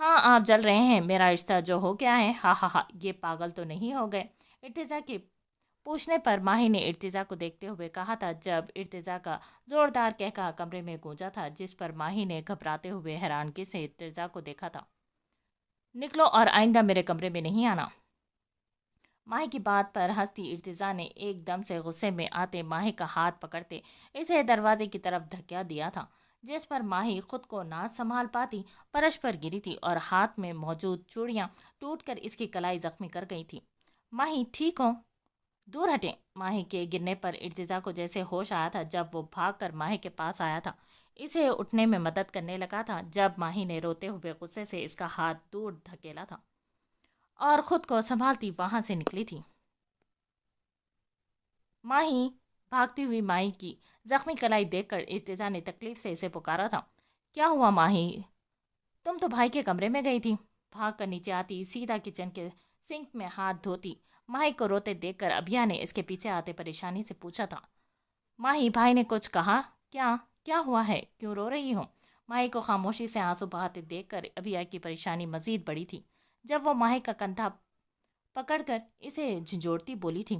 ہاں آپ جل رہے ہیں، میرا رشتہ جو ہو گیا ہے، ہاں ہاں ہاں، یہ پاگل تو نہیں ہو گئے؟ ارتزا کے پوچھنے پر ماہی نے ارتزا کو دیکھتے ہوئے کہا تھا، جب ارتزا کا زوردار کہکا کمرے میں گونجا تھا، جس پر ماہی نے گھبراتے ہوئے حیرانگی سے ارتزا کو دیکھا تھا۔ نکلو اور آئندہ میرے کمرے میں نہیں آنا۔ ماہی کی بات پر ہنستی ارتزا نے ایک دم سے غصے میں آتے ماہی کا ہاتھ پکڑتے اسے دروازے کی طرف دھکیا دیا تھا، جس پر ماہی خود کو نہ سنبھال پاتی فرش پر گری تھی اور ہاتھ میں موجود چوڑیاں ٹوٹ کر اس کی کلائی زخمی کر گئی تھی۔ ماہی ٹھیک ہو؟ دور ہٹیں۔ ماہی کے گرنے پر ارتزا کو جیسے ہوش آیا تھا جب وہ بھاگ کر ماہی کے پاس آیا تھا، اسے اٹھنے میں مدد کرنے لگا تھا، جب ماہی نے روتے ہوئے غصے سے اس کا ہاتھ دور دھکیلا تھا اور خود کو سنبھالتی وہاں سے نکلی تھی۔ ماہی بھاگتی ہوئی ماہی کی زخمی کلائی دیکھ کر ارتزا نے تکلیف سے اسے پکارا تھا۔ کیا ہوا ماہی؟ تم تو بھائی کے کمرے میں گئی تھی۔ بھاگ کر نیچے آتی سیدھا کچن کے سنک میں ہاتھ دھوتی ماہی کو روتے دیکھ کر ابھیا نے اس کے پیچھے آتے پریشانی سے پوچھا تھا۔ ماہی، بھائی نے کچھ کہا؟ کیا ہوا ہے؟ کیوں رو رہی ہو؟ ماہی کو خاموشی سے آنسو بہاتے دیکھ کر ابھیا کی پریشانی مزید بڑی تھی، جب وہ ماہی کا کندھا پکڑ کر اسے جھنجھوڑتی بولی تھی،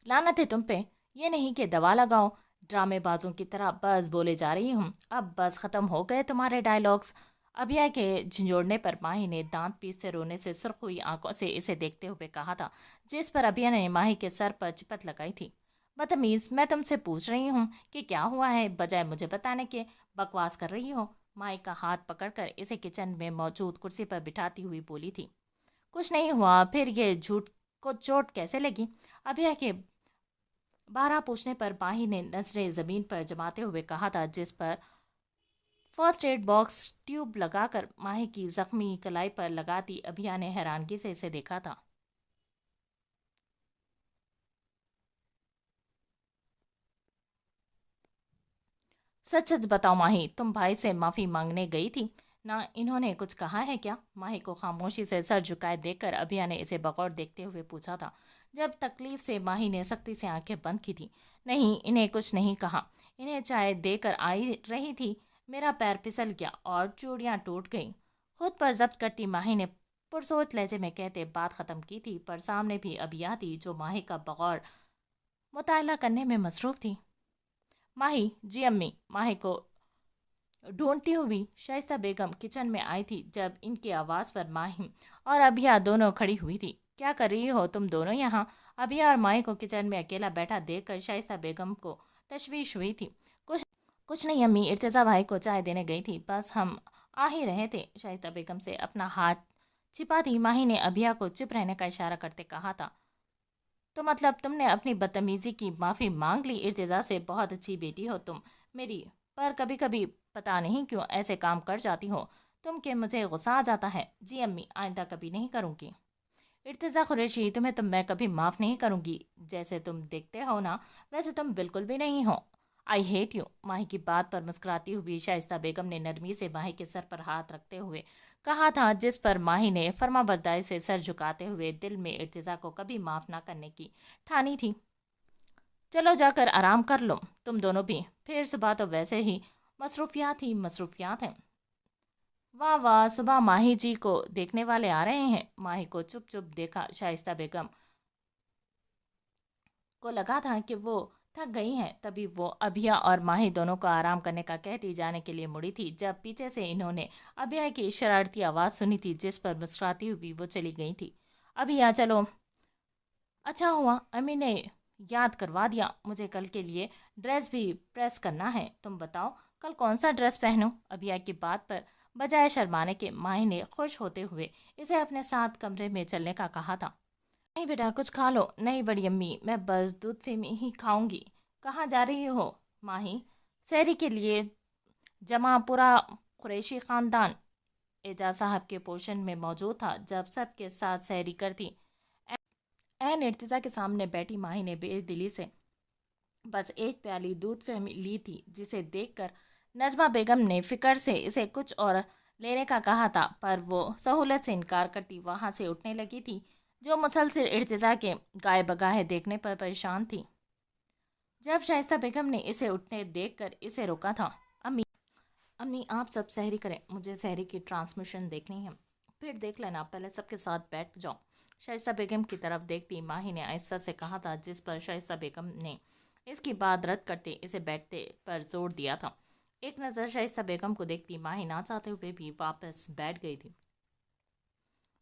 لعنت ہے تم پہ، یہ نہیں کہ دوا لگاؤ، ڈرامے بازوں کی طرح بس بولے جا رہی ہوں، اب بس ختم ہو گئے تمہارے ڈائلاگز۔ ابھیا کے جھنجھوڑنے پر ماہی نے دانت پیس سے رونے سے سرخ ہوئی آنکھوں سے اسے دیکھتے ہوئے کہا تھا، جس پر ابھیا نے ماہی کے سر پر چپت لگائی تھی۔ بدتمیز، میں تم سے پوچھ رہی ہوں کہ کیا ہوا ہے، بجائے مجھے بتانے کے بکواس کر رہی ہو۔ ماہی کا ہاتھ پکڑ کر اسے کچن میں موجود کرسی پر بٹھاتی ہوئی بولی تھی۔ کچھ نہیں ہوا، پھر یہ جھوٹ کو چوٹ کیسے لگی؟ ابھیا کے بارہ پوچھنے پر ماہی نے نظریں زمین پر جماتے ہوئے کہا تھا، جس پر فرسٹ ایڈ باکس ٹیوب لگا کر ماہی کی زخمی کلائی پر لگاتی ابھیا نے حیرانگی سے اسے دیکھا تھا۔ سچ سچ بتاؤ ماہی، تم بھائی سے معافی مانگنے گئی تھی نہ؟ انہوں نے کچھ کہا ہے کیا؟ ماہی کو خاموشی سے سر جھکائے دیکھ کر ابھیا نے اسے بغور دیکھتے ہوئے پوچھا تھا، جب تکلیف سے ماہی نے سختی سے آنکھیں بند کی تھی۔ نہیں، انہیں کچھ نہیں کہا، انہیں چائے دے کر آئی رہی تھی، میرا پیر پھسل گیا اور چوڑیاں ٹوٹ گئیں۔ خود پر ضبط کرتی ماہی نے پرسوچ لہجے میں کہتے بات ختم کی تھی، پر سامنے بھی ابھیا تھی جو ماہی کا بغور مطالعہ کرنے میں مصروف تھی۔ ماہی، جی امی۔ ماہی کو ڈھونڈتی ہوئی شائستہ بیگم کچن میں آئی تھی، جب ان کی آواز پر ماہی اور ابھیا دونوں کھڑی ہوئی تھی۔ کیا کر رہی ہو تم دونوں یہاں؟ ابھیا اور ماہی کو کچن میں اکیلا بیٹھا دیکھ کر شائستہ بیگم کو تشویش ہوئی تھی۔ کچھ نہیں امی، ارتضیٰ بھائی کو چائے دینے گئی تھی، بس ہم آ ہی رہے تھے۔ شائستہ بیگم سے اپنا ہاتھ چھپاتی ماہی نے ابھیا کو چپ رہنے کا اشارہ کرتے کہا تھا، تو مطلب تم نے اپنی بدتمیزی کی معافی مانگ لی؟ ارتضیٰ سے بہت اچھی بیٹی ہو تم میری، پر کبھی کبھی پتہ نہیں کیوں ایسے کام کر جاتی ہو تم کہ مجھے غصہ آ جاتا ہے۔ جی امی، آئندہ کبھی نہیں کروں گی۔ ارتضیٰ قریشی، تمہیں تو میں کبھی معاف نہیں کروں گی، جیسے تم دیکھتے ہو نا ویسے تم بالکل بھی نہیں ہو۔ I hate you. ماہی کی بات پر مسکراتی ہوئی شائستہ بیگم نے نرمی سے ماہی کے سر پر ہاتھ رکھتے ہوئے کہا تھا، جس پر ماہی نے فرما برداری سے سر جھکاتے ہوئے دل میں ارتضیٰ کو کبھی معاف نہ کرنے کی ٹھانی تھی۔ چلو جا کر آرام کر لو تم دونوں بھی، پھر صبح تو ویسے ہی مصروفیات ہیں۔ واہ واہ، صبح ماہی جی کو دیکھنے والے آ رہے ہیں۔ ماہی کو چپ چپ دیکھا شائستہ بیگم کو لگا تھا کہ وہ تھک گئی ہیں، تبھی وہ ابھیا اور ماہی دونوں کو آرام کرنے کا کہتی جانے کے لیے مڑی تھی، جب پیچھے سے انہوں نے ابھیا کی شرارتی آواز سنی تھی، جس پر مسکراتی ہوئی وہ چلی گئی تھی۔ ابھیا چلو۔ اچھا ہوا امی نے یاد کروا دیا، مجھے کل کے لیے ڈریس بھی پریس کرنا ہے۔ تم بتاؤ کل کون سا ڈریس پہنوں؟ ابھیا کی بات پر بجائے شرمانے کے ماہی نے خوش ہوتے ہوئے اسے اپنے ساتھ کمرے میں چلنے کا کہا تھا۔ نہیں بیٹا، کچھ کھا لو۔ نہیں بڑی امی، میں بس دودھ فیمی ہی کھاؤں گی۔ کہاں جا رہی ہو ماہی؟ سحری کے لیے جمع پورا قریشی خاندان اعجاز صاحب کے پوشن میں موجود تھا، جب سب کے ساتھ سحری کرتی عین ارتضیٰ کے سامنے بیٹھی ماہی نے بے دلی سے بس ایک پیالی دودھ فہمی لی تھی، جسے دیکھ کر نجمہ بیگم نے فکر سے اسے کچھ اور لینے کا کہا تھا، پر وہ سہولت سے انکار کرتی وہاں سے اٹھنے لگی تھی، جو مسلسل ارتضیٰ کے گائے بگاہے دیکھنے پر پریشان تھی۔ جب شائستہ بیگم نے اسے اٹھنے دیکھ کر اسے روکا تھا، امی امی آپ سب سحری کریں، مجھے سحری کی ٹرانسمیشن دیکھنی ہے۔ پھر دیکھ لینا، پہلے سب کے ساتھ بیٹھ جاؤ۔ شائستہ بیگم کی طرف دیکھتی ماہی نے آہستہ سے کہا تھا، جس پر شائستہ بیگم نے اس کی بات رد کرتے اسے بیٹھتے پر زور دیا تھا۔ ایک نظر شائستہ بیگم کو دیکھتی ماہی نہ چاہتے ہوئے بھی واپس بیٹھ گئی تھی۔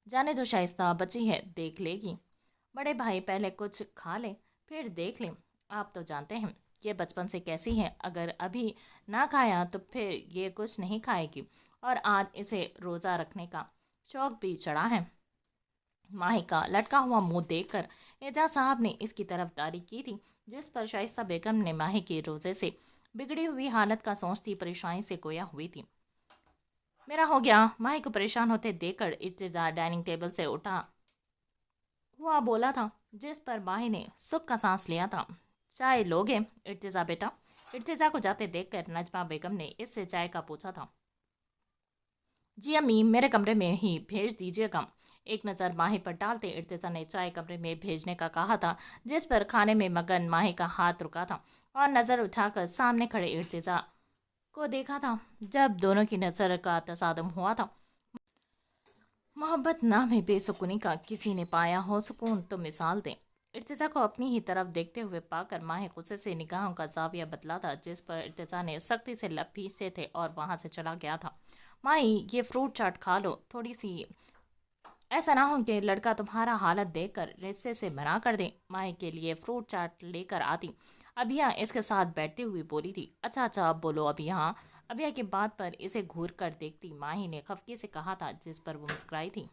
جانے دو شائستہ، بچی ہے، دیکھ لے گی۔ بڑے بھائی پہلے کچھ کھا لے پھر دیکھ لیں۔ آپ تو جانتے ہیں یہ بچپن سے کیسی ہے، اگر ابھی نہ کھایا تو پھر یہ کچھ نہیں کھائے گی، اور آج اسے روزہ رکھنے کا شوق بھی چڑھا ہے۔ ماہی کا لٹکا ہوا منہ دیکھ کر اعجاز صاحب نے اس کی طرف داری کی تھی، جس پر شائستہ بیگم نے ماہی کے روزے سے بگڑی ہوئی حالت کا سوچتی پریشانی سے گویا ہوئی تھی۔ میرا ہو گیا۔ ماہی کو پریشان ہوتے دیکھ کر ارتضا ڈائننگ ٹیبل سے اٹھا ہوا بولا تھا، جس پر ماہی نے سکھ کا سانس لیا تھا۔ چائے لوگے ارتضا بیٹا؟ ارتضا کو جاتے دیکھ کر نجمہ بیگم نے اس سے چائے کا پوچھا تھا۔ جی امی، میرے کمرے میں ہی بھیج دیجیے گا۔ ایک نظر ماہی پر ڈالتے ارتضا نے چائے کمرے میں بھیجنے کا کہا تھا، جس پر کھانے میں مگن ماہی کا ہاتھ رکا تھا اور نظر اٹھا کر سامنے کھڑے ارتضا کو دیکھا تھا۔ جب دونوں کی نظر کا تصادم ہوا تھا، محبت نام ہے بے سکونی کا، کسی نے پایا ہو سکون تو مثال دیں۔ ارتضا کو اپنی ہی طرف دیکھتے ہوئے پا کر ماہی غصے سے نگاہوں کا زاویہ بدلا تھا، جس پر ارتضا نے سختی سے لب کھینچے تھے اور وہاں سے چلا گیا تھا۔ ماہی، یہ فروٹ چاٹ کھا لو تھوڑی سی، ایسا نہ ہو کہ لڑکا تمہارا حالت دیکھ کر رشتے سے منع کر دے۔ ماہی کے لیے فروٹ چاٹ لے کر آتی ابھیا اس کے ساتھ بیٹھتے ہوئے بولی تھی۔ اچھا اچھا، اب بولو ابھی۔ ہاں، ابھیا کی بات پر اسے گھور کر دیکھتی ماہی نے خفگی سے کہا تھا، جس پر وہ مسکرائی تھی۔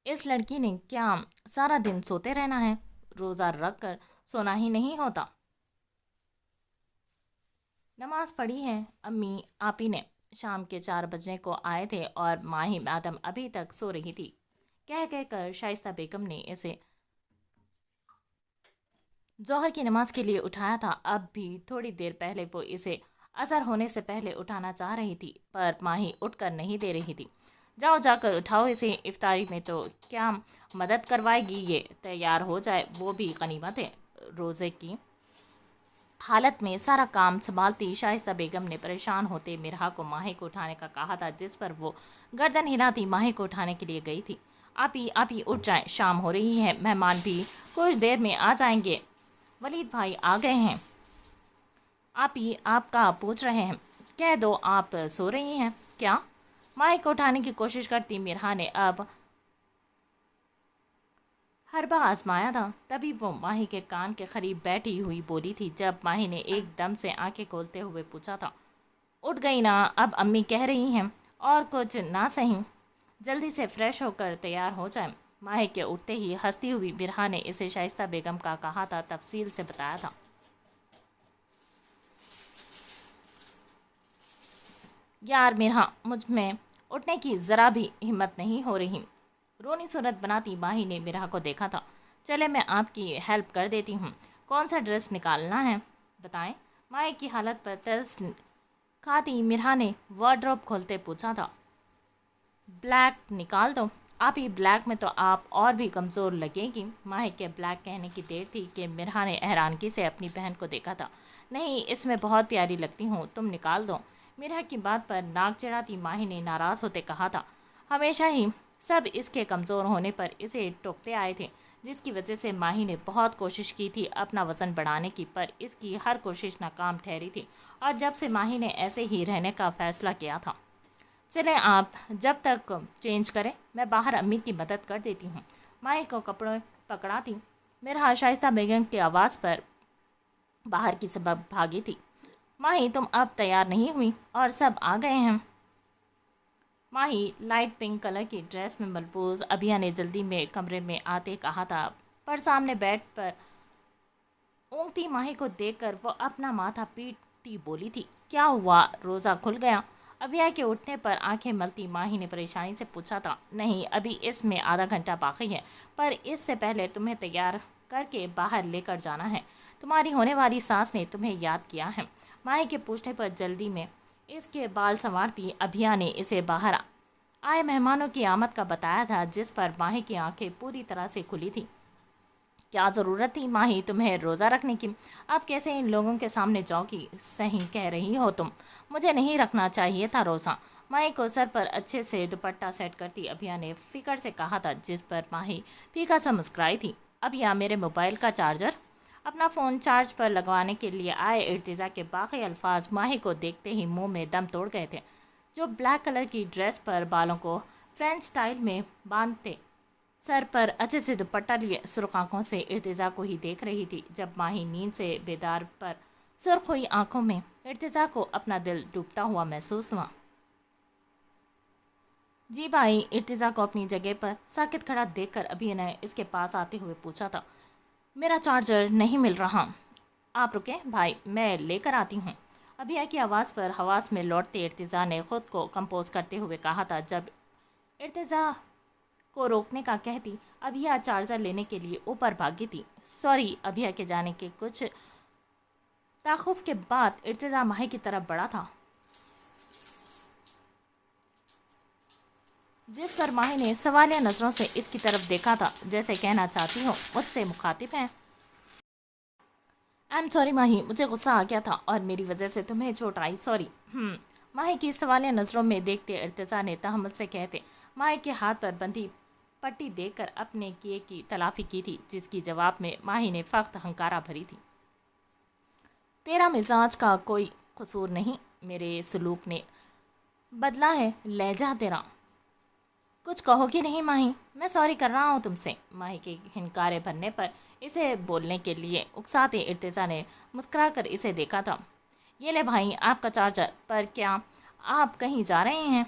اس لڑکی نے کیا سارا دن سوتے رہنا ہے؟ روزہ رکھ کر سونا ہی نہیں ہوتا؟ نماز پڑھی ہے امی، آپ ہی نے۔ شام کے 4 بجنے کو آئے تھے اور ماہی میڈم ابھی تک سو رہی تھی۔ کہہ کر شائستہ بیگم نے اسے ظہر کی نماز کے لیے اٹھایا تھا۔ اب بھی تھوڑی دیر پہلے وہ اسے اثر ہونے سے پہلے اٹھانا چاہ رہی تھی، پر ماہی اٹھ کر نہیں دے رہی تھی۔ جاؤ جا کر اٹھاؤ اسے، افطاری میں تو کیا مدد کروائے گی، یہ تیار ہو جائے وہ بھی غنیمت ہے۔ روزے کی حالت میں سارا کام سنبھالتی شائستہ بیگم نے پریشان ہوتے مرہا کو ماہی کو اٹھانے کا کہا تھا، جس پر وہ گردن ہلاتی ماہی کو اٹھانے کے لیے گئی تھی۔ آپ ہی اٹھ جائیں، شام ہو رہی ہے، مہمان بھی کچھ دیر میں آ جائیں گے۔ ولید بھائی آ گئے ہیں، آپ کا پوچھ رہے ہیں۔ کہہ دو آپ سو رہی ہیں کیا؟ ماہی کو اٹھانے کی کوشش کرتی مرہا نے اب حربہ آزمایا تھا۔ تبھی وہ ماہی کے کان کے قریب بیٹھی ہوئی بولی تھی، جب ماہی نے ایک دم سے آنکھیں کھولتے ہوئے پوچھا تھا۔ اٹھ گئی نا؟ اب امی کہہ رہی ہیں اور کچھ نہ سہی، جلدی سے فریش ہو کر تیار ہو جائیں۔ ماہی کے اٹھتے ہی ہنستی ہوئی مرہا نے اسے شائستہ بیگم کا کہا تھا تفصیل سے بتایا تھا۔ یار مرہا، مجھ میں اٹھنے کی ذرا بھی ہمت نہیں ہو رہی۔ رونی صورت بناتی ماہی نے مرہا کو دیکھا تھا۔ چلے میں آپ کی ہیلپ کر دیتی ہوں۔ کون سا ڈریس نکالنا ہے بتائیں؟ ماہی کی حالت پر ترس کھاتی مرہا نے وارڈروب کھولتے پوچھا تھا۔ بلیک نکال دو آپ ہی، بلیک میں تو آپ اور بھی کمزور لگے گی۔ ماہی کے بلیک کہنے کی دیر تھی کہ مرہا نے حیرانگی سے اپنی بہن کو دیکھا تھا۔ نہیں، اس میں بہت پیاری لگتی ہوں، تم نکال دو۔ مرہا کی بات پر ناک چڑھاتی ماہی نے ناراض ہوتے کہا تھا۔ ہمیشہ ہی سب اس کے کمزور ہونے پر اسے ٹوکتے آئے تھے، جس کی وجہ سے ماہی نے بہت کوشش کی تھی اپنا وزن بڑھانے کی، پر اس کی ہر کوشش ناکام ٹھہری تھی، اور جب سے ماہی نے ایسے ہی رہنے کا فیصلہ کیا تھا۔ چلیں آپ جب تک چینج کریں، میں باہر امی کی مدد کر دیتی ہوں۔ ماہی کو کپڑے پکڑاتی مرہا شائستہ بیگم کی آواز پر باہر کی سبب بھاگی تھی۔ ماہی تم اب تیار نہیں ہوئی اور سب آ گئے ہیں؟ ماہی لائٹ پنک کلر کی ڈریس میں ملبوس ابھیا نے جلدی میں کمرے میں آتے کہا تھا، پر سامنے بیڈ پر اونگتی ماہی کو دیکھ کر وہ اپنا ماتھا پیٹتی بولی تھی۔ کیا ہوا، روزہ کھل گیا؟ ابھیا کے اٹھنے پر آنکھیں ملتی ماہی نے پریشانی سے پوچھا تھا۔ نہیں، ابھی اس میں آدھا گھنٹہ باقی ہے، پر اس سے پہلے تمہیں تیار کر کے باہر لے کر جانا ہے۔ تمہاری ہونے والی ساس نے تمہیں یاد کیا ہے۔ ماہی کے پوچھنے پر جلدی میں اس کے بال سنوارتی ابھیا نے اسے باہر آئے مہمانوں کی آمد کا بتایا تھا، جس پر ماہی کی آنکھیں پوری طرح سے کھلی تھیں۔ کیا ضرورت تھی ماہی تمہیں روزہ رکھنے کی؟ اب کیسے ان لوگوں کے سامنے جاؤ کی صحیح کہہ رہی ہو تم؟ مجھے نہیں رکھنا چاہیے تھا روزہ، ماہی کو سر پر اچھے سے دوپٹہ سیٹ کرتی ابھیا نے فکر سے کہا تھا، جس پر ماہی پھیکا سا مسکرائی تھی۔ ابھیا میرے موبائل کا چارجر؟ اپنا فون چارج پر لگوانے کے لیے آئے ارتضیٰ کے باقی الفاظ ماہی کو دیکھتے ہی منہ میں دم توڑ گئے تھے، جو بلیک کلر کی ڈریس پر بالوں کو فرینچ سٹائل میں باندھتے سر پر اچھے سے دوپٹہ لیے سرخ آنکھوں سے ارتضیٰ کو ہی دیکھ رہی تھی۔ جب ماہی نیند سے بیدار پر سرخ ہوئی آنکھوں میں ارتضیٰ کو اپنا دل ڈوبتا ہوا محسوس ہوا۔ جی بھائی، ارتضیٰ کو اپنی جگہ پر ساکت کھڑا دیکھ کر ابھی نے اس کے پاس آتے ہوئے پوچھا تھا، میرا چارجر نہیں مل رہا، آپ رکیں بھائی میں لے کر آتی ہوں۔ ابھیا کی آواز پر حواس میں لوٹتے ارتضیٰ نے خود کو کمپوز کرتے ہوئے کہا تھا۔ جب ارتضیٰ کو روکنے کا کہتی ابھیا چارجر لینے کے لیے اوپر بھاگی تھی۔ سوری، ابھیا کے جانے کے کچھ تاخف کے بعد ارتضیٰ ماہی کی طرف بڑھا تھا، جس پر ماہی نے سوالیہ نظروں سے اس کی طرف دیکھا تھا، جیسے کہنا چاہتی ہو مجھ سے مخاطب ہیں۔ آئی ایم سوری ماہی، مجھے غصہ آ گیا تھا اور میری وجہ سے تمہیں چوٹ آئی، سوری۔ ماہی کی سوالیہ نظروں میں دیکھتے ارتضیٰ نے تہمت سے کہتے ماہی کے ہاتھ پر بندھی پٹی دیکھ کر اپنے کیے کی تلافی کی تھی، جس کی جواب میں ماہی نے فخت ہنکارا بھری تھی۔ تیرا مزاج کا کوئی قصور نہیں، میرے سلوک نے بدلا ہے لہجہ تیرا۔ کچھ کہو گی نہیں ماہی؟ میں سوری کر رہا ہوں تم سے۔ ماہی کے ہنکارے بھرنے پر اسے بولنے کے لیے اکساتے ارتضیٰ نے مسکرا کر اسے دیکھا تھا۔ یہ لے بھائی آپ کا چارجر، پر کیا آپ کہیں جا رہے ہیں؟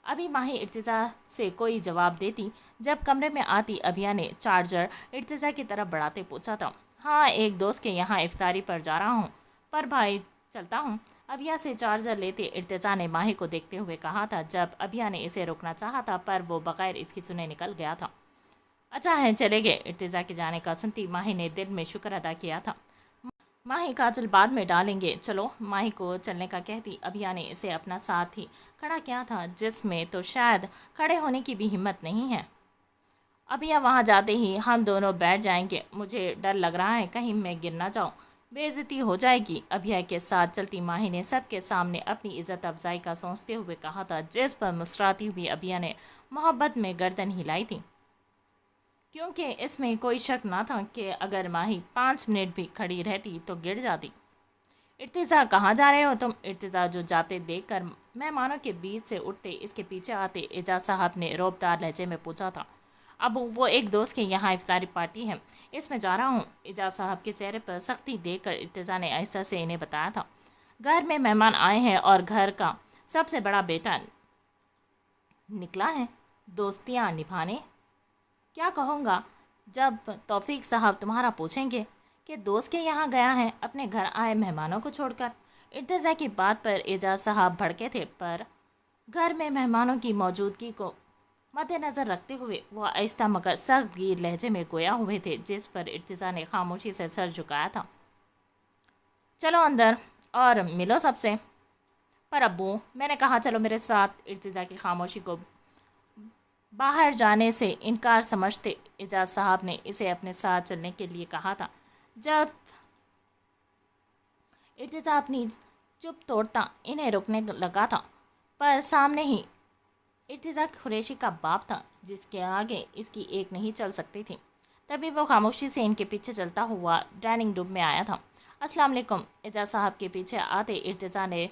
ابھی ماہی ارتضیٰ سے کوئی جواب دیتی جب کمرے میں آتی ابھیا نے چارجر ارتضیٰ کی طرف بڑھاتے پوچھا تھا۔ ہاں ایک دوست کے یہاں افطاری پر جا رہا ہوں، پر بھائی چلتا ہوں۔ ابھیا سے چارجر لیتے ارتضیٰ نے ماہی کو دیکھتے ہوئے کہا تھا، جب ابھیا نے اسے روکنا چاہا تھا پر وہ بغیر اس کی سنے نکل گیا تھا۔ اچھا ہے چلے گئے۔ ارتضیٰ کے جانے کا سنتی ماہی نے دل میں شکر ادا کیا تھا۔ ماہی کاجل بعد میں ڈالیں گے، چلو۔ ماہی کو چلنے کا کہتی ابھیا نے اسے اپنا ساتھ ہی کھڑا کیا تھا، جس میں تو شاید کھڑے ہونے کی بھی ہمت نہیں ہے۔ ابھیا وہاں جاتے ہی ہم دونوں بیٹھ جائیں گے، مجھے ڈر لگ رہا ہے کہیں میں گر نہ جاؤں، بے عزتی ہو جائے گی۔ ابھیا کے ساتھ چلتی ماہی نے سب کے سامنے اپنی عزت افزائی کا سوچتے ہوئے کہا تھا، جس پر مسکراتی ہوئی ابھیا نے محبت میں گردن ہلائی تھی، کیونکہ اس میں کوئی شک نہ تھا کہ اگر ماہی 5 منٹ بھی کھڑی رہتی تو گر جاتی۔ ارتضیٰ کہاں جا رہے ہو تم؟ ارتضیٰ جو جاتے دیکھ کر مہمانوں کے بیچ سے اٹھتے اس کے پیچھے آتے اعجاز صاحب نے روبدار لہجے میں پوچھا تھا۔ اب وہ ایک دوست کے یہاں افطاری پارٹی ہے، اس میں جا رہا ہوں۔ اعجاز صاحب کے چہرے پر سختی دیکھ کر ارتضیٰ نے آہستہ سے انہیں بتایا تھا، گھر میں مہمان آئے ہیں اور گھر کا سب سے بڑا بیٹا نکلا ہے دوستیاں نبھانے۔ کیا کہوں گا جب توفیق صاحب تمہارا پوچھیں گے کہ دوست کے یہاں گیا ہے اپنے گھر آئے مہمانوں کو چھوڑ کر۔ ارتضیٰ کی بات پر اعجاز صاحب بھڑکے تھے، پر گھر میں مہمانوں کی موجودگی کو مد نظر رکھتے ہوئے وہ آہستہ مگر سخت گیر لہجے میں گویا ہوئے تھے، جس پر ارتضیٰ نے خاموشی سے سر جھکایا تھا۔ چلو اندر اور ملو سب سے۔ پر ابو، میں نے کہا چلو میرے ساتھ۔ ارتضیٰ کی خاموشی کو باہر جانے سے انکار سمجھتے اعجاز صاحب نے اسے اپنے ساتھ چلنے کے لیے کہا تھا۔ جب ارتضیٰ اپنی چپ توڑتا انہیں روکنے لگا تھا، پر سامنے ہی ارتضیٰ قریشی کا باپ تھا، جس کے آگے اس کی ایک نہیں چل سکتی تھی۔ تبھی وہ خاموشی سے ان کے پیچھے چلتا ہوا ڈائننگ روم میں آیا تھا۔ السلام علیکم۔ اعجاز صاحب کے پیچھے آتے ارتضیٰ نے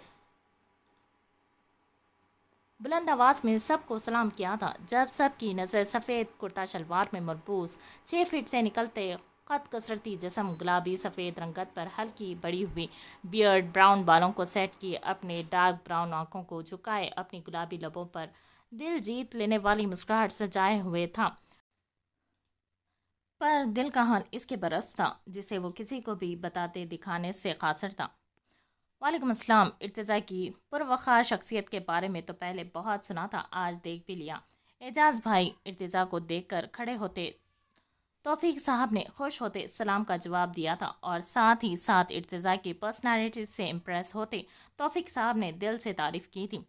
بلند آواز میں سب کو سلام کیا تھا، جب سب کی نظر سفید کرتا شلوار میں ملبوس 6 فٹ سے نکلتے قد کسرتی جسم، گلابی سفید رنگت پر ہلکی بڑی ہوئی بیئرڈ، براؤن بالوں کو سیٹ کیے، اپنے ڈارک براؤن آنکھوں کو جھکائے، اپنی گلابی لبوں پر دل جیت لینے والی مسکراہٹ سجائے ہوئے تھا، پر دل کا حال اس کے برعکس تھا، جسے وہ کسی کو بھی بتاتے دکھانے سے قاصر تھا۔ وعلیکم السلام۔ ارتضیٰ کی پروقار شخصیت کے بارے میں تو پہلے بہت سنا تھا، آج دیکھ بھی لیا۔ اعجاز بھائی۔ ارتضیٰ کو دیکھ کر کھڑے ہوتے توفیق صاحب نے خوش ہوتے سلام کا جواب دیا تھا، اور ساتھ ہی ساتھ ارتضیٰ کی پرسنالٹی سے امپریس ہوتے توفیق صاحب نے دل سے تعریف کی تھی۔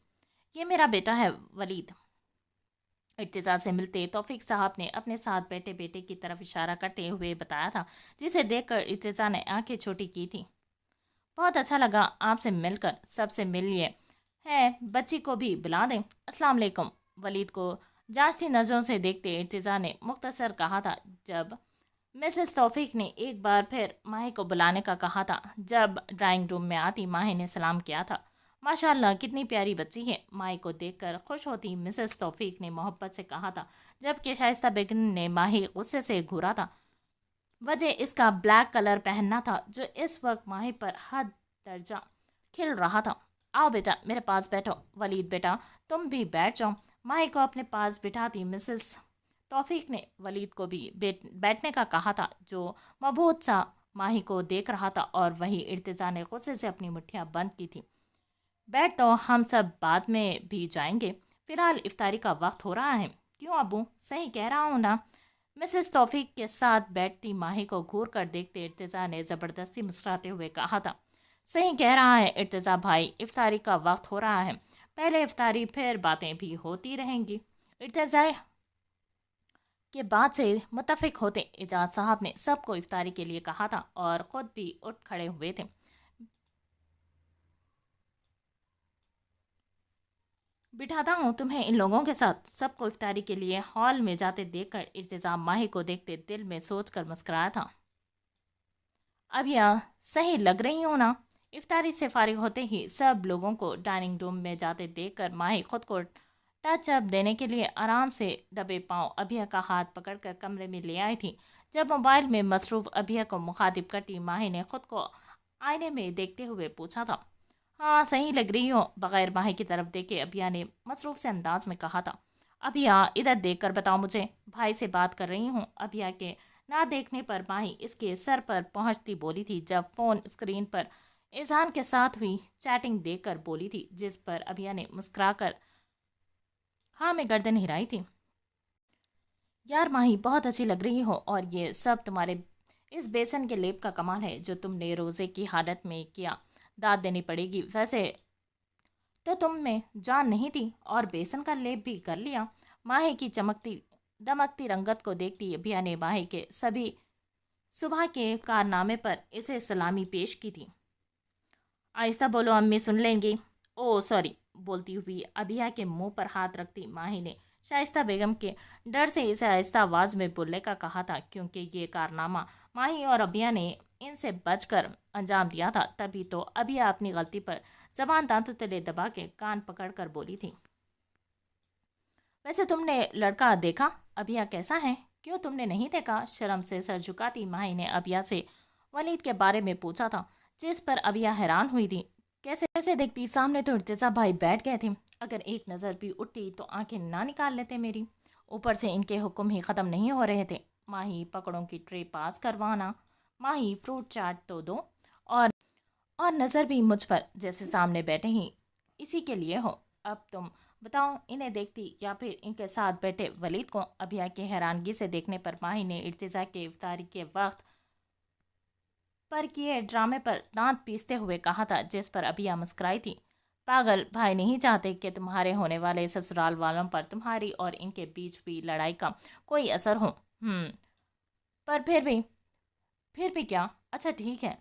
یہ میرا بیٹا ہے ولید۔ ارتضا سے ملتے توفیق صاحب نے اپنے ساتھ بیٹھے بیٹے کی طرف اشارہ کرتے ہوئے بتایا تھا، جسے دیکھ کر ارتضا نے آنکھیں چھوٹی کی تھی۔ بہت اچھا لگا آپ سے مل کر، سب سے مل لیے ہے، بچی کو بھی بلا دیں۔ السلام علیکم۔ ولید کو جانچتی نظروں سے دیکھتے ارتضا نے مختصر کہا تھا۔ جب مسز توفیق نے ایک بار پھر ماہی کو بلانے کا کہا تھا، جب ڈرائنگ روم میں آتی ماہی نے سلام کیا تھا۔ ماشاءاللہ کتنی پیاری بچی ہے، ماہی کو دیکھ کر خوش ہوتی مسز توفیق نے محبت سے کہا تھا، جبکہ شائستہ بیگم نے ماہی غصے سے گھورا تھا۔ وجہ اس کا بلیک کلر پہننا تھا جو اس وقت ماہی پر حد درجہ کھل رہا تھا۔ آؤ بیٹا میرے پاس بیٹھو۔ ولید بیٹا تم بھی بیٹھ جاؤ۔ ماہی کو اپنے پاس بٹھاتی مسز توفیق نے ولید کو بھی بیٹھنے کا کہا تھا، جو مبہوت سا ماہی کو دیکھ رہا تھا، اور وہی ارتضا نے غصے سے اپنی مٹھیاں بند کی تھی۔ بیٹھ تو ہم سب بعد میں بھی جائیں گے، فی الحال افطاری کا وقت ہو رہا ہے۔ کیوں ابو، صحیح کہہ رہا ہوں نا؟ مسز توفیق کے ساتھ بیٹھتی ماہی کو گھور کر دیکھتے ارتضا نے زبردستی مسکراتے ہوئے کہا تھا، صحیح کہہ رہا ہے ارتضا بھائی، افطاری کا وقت ہو رہا ہے، پہلے افطاری پھر باتیں بھی ہوتی رہیں گی۔ ارتضا کے بات سے متفق ہوتے اعجاز صاحب نے سب کو افطاری کے لیے کہا تھا اور خود بھی اٹھ کھڑے ہوئے تھے۔ بٹھاتا ہوں تمہیں ان لوگوں کے ساتھ۔ سب کو افطاری کے لیے ہال میں جاتے دیکھ کر ارتضا ماہی کو دیکھتے دل میں سوچ کر مسکرایا تھا، اب یہ صحیح لگ رہی ہوں نا؟ افطاری سے فارغ ہوتے ہی سب لوگوں کو ڈائننگ روم میں جاتے دیکھ کر ماہی خود کو ٹچ اپ دینے کے لیے آرام سے دبے پاؤں ابھیا کا ہاتھ پکڑ کر کمرے میں لے آئی تھی۔ جب موبائل میں مصروف ابھیا کو مخاطب کرتی ماہی نے خود کو آئینے میں دیکھتے ہوئے پوچھا تھا، ہاں صحیح لگ رہی ہو؟ بغیر ماہی کی طرف دیکھے ابھیا نے مصروف سے انداز میں کہا تھا۔ ابھیا ادھر دیکھ کر بتاؤ مجھے، بھائی سے بات کر رہی ہوں۔ ابھیا کے نہ دیکھنے پر ماہی اس کے سر پر پہنچتی بولی تھی، جب فون اسکرین پر اذہان کے ساتھ ہوئی چیٹنگ دیکھ کر بولی تھی، جس پر ابھیا نے مسکرا کر ہاں میں گردن ہلائی تھی۔ یار ماہی بہت اچھی لگ رہی ہو، اور یہ سب تمہارے اس بیسن کے لیپ کا کمال ہے جو تم نے روزے کی حالت میں کیا، داد دینی پڑے گی۔ ویسے تو تم میں جان نہیں تھی اور بیسن کا لیپ بھی کر لیا۔ ماہی کی چمکتی دمکتی رنگت کو دیکھتی ابھیا نے ماہی کے سبھی صبح کے کارنامے پر اسے سلامی پیش کی تھی۔ آہستہ بولو امی سن لیں گی۔ او سوری، بولتی ہوئی ابھیا کے منہ پر ہاتھ رکھتی ماہی نے شائستہ بیگم کے ڈر سے اسے آہستہ آواز میں بولنے کا کہا تھا، کیونکہ یہ کارنامہ ماہی اور ابھیا نے ان سے بچ کر انجام دیا تھا۔ تبھی تو ابھیا اپنی غلطی پر زبان دانتوں تلے دبا کے کان پکڑ کر بولی تھی، ویسے تم نے لڑکا دیکھا؟ ابھیا کیسا ہے؟ کیوں تم نے نہیں دیکھا؟ شرم سے سر جھکاتی ماہی نے ابھیا سے ولید کے بارے میں پوچھا تھا، جس پر ابھیا حیران ہوئی تھی۔ کیسے دیکھتی؟ سامنے تو ارتضا بھائی بیٹھ گئے تھے، اگر ایک نظر بھی اٹھتی تو آنکھیں نہ نکال لیتے میری۔ اوپر سے ان کے حکم ہی ختم نہیں ہو رہے تھے، ماہی پکڑوں کی ٹرے پاس کروانا، ماہی فروٹ چاٹ تو دو، اور نظر بھی مجھ پر جیسے سامنے بیٹھے ہی اسی کے لیے ہو۔ اب تم بتاؤ انہیں دیکھتی یا پھر ان کے ساتھ بیٹھے ولید کو؟ ابھیا کے حیرانگی سے دیکھنے پر ماہی نے ارتضا کے افطاری کے وقت پر کیے ڈرامے پر دانت پیستے ہوئے کہا تھا، جس پر ابھیا مسکرائی تھی۔ پاگل بھائی نہیں چاہتے کہ تمہارے ہونے والے سسرال والوں پر تمہاری اور ان کے بیچ ہوئی لڑائی کا کوئی اثر ہو۔ پر پھر بھی کیا؟ اچھا ٹھیک ہے،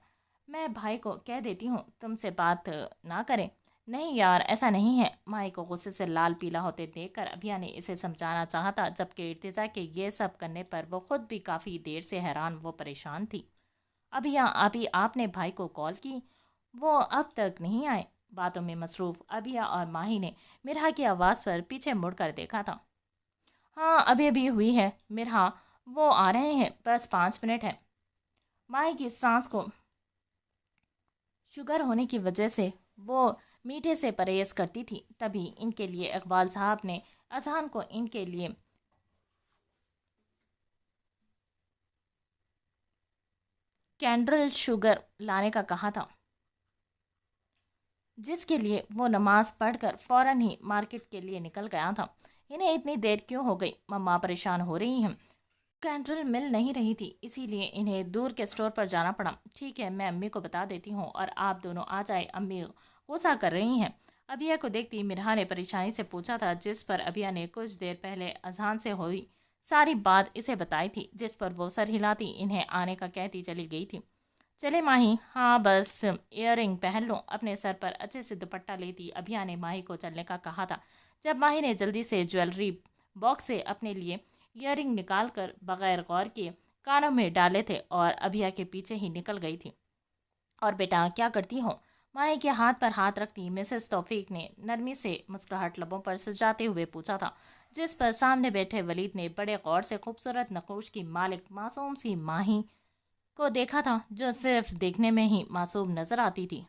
میں بھائی کو کہہ دیتی ہوں تم سے بات نہ کریں۔ نہیں یار ایسا نہیں ہے۔ ماہی کو غصے سے لال پیلا ہوتے دیکھ کر ابھیا نے اسے سمجھانا چاہا تھا، جبکہ ارتضا کے یہ سب کرنے پر وہ خود بھی کافی دیر سے حیران و پریشان تھی۔ ابھیا ابھی آپ نے بھائی کو کال کی؟ وہ اب تک نہیں آئے۔ باتوں میں مصروف ابھیا اور ماہی نے مرحا کی آواز پر پیچھے مڑ کر دیکھا تھا۔ ہاں ابھی ہوئی ہے مرحا، وہ آ رہے ہیں، بس 5 منٹ ہے۔ ماہی کی سانس کو شوگر ہونے کی وجہ سے وہ میٹھے سے پرہیز کرتی تھی، تبھی ان کے لیے اقبال صاحب نے اذہان کو ان کے لیے کینڈل شوگر لانے کا کہا تھا، جس کے لیے وہ نماز پڑھ کر فوراً ہی مارکیٹ کے لیے نکل گیا تھا۔ انہیں اتنی دیر کیوں ہو گئی؟ مما پریشان ہو رہی ہیں، کینڈل مل نہیں رہی تھی، اسی لیے انہیں دور کے اسٹور پر جانا پڑا۔ ٹھیک ہے میں امی کو بتا دیتی ہوں اور آپ دونوں آ جائے، امی غصہ کر رہی ہیں۔ ابیا کو دیکھتی مرحا نے پریشانی سے پوچھا تھا، جس پر ابیا نے کچھ دیر پہلے اذان سے ہوئی ساری بات اسے بتائی تھی، جس پر وہ سر ہلاتی انہیں آنے کا کہتی چلی گئی تھی۔ چلے ماہی، ہاں بس ایئر رنگ پہن لو، اپنے سر پر اچھے سے دوپٹہ لیتی ابیا نے ماہی کو چلنے کا کہا تھا۔ جب ماہی نے جلدی سے جویلری باکس سے اپنے لیے ایئر رنگ نکال کر بغیر غور کیے کانوں میں ڈالے تھے اور ابیا کے پیچھے ہی نکل گئی تھی۔ اور بیٹا کیا کرتی ہو؟ ماہی کے ہاتھ پر ہاتھ رکھتی مسز توفیق نے نرمی سے مسکراہٹ لبوں پر سجاتے ہوئے پوچھا تھا، جس پر سامنے بیٹھے ولید نے بڑے غور سے خوبصورت نقوش کی مالک معصوم سی ماہی کو دیکھا تھا، جو صرف دیکھنے میں ہی معصوم نظر آتی تھی۔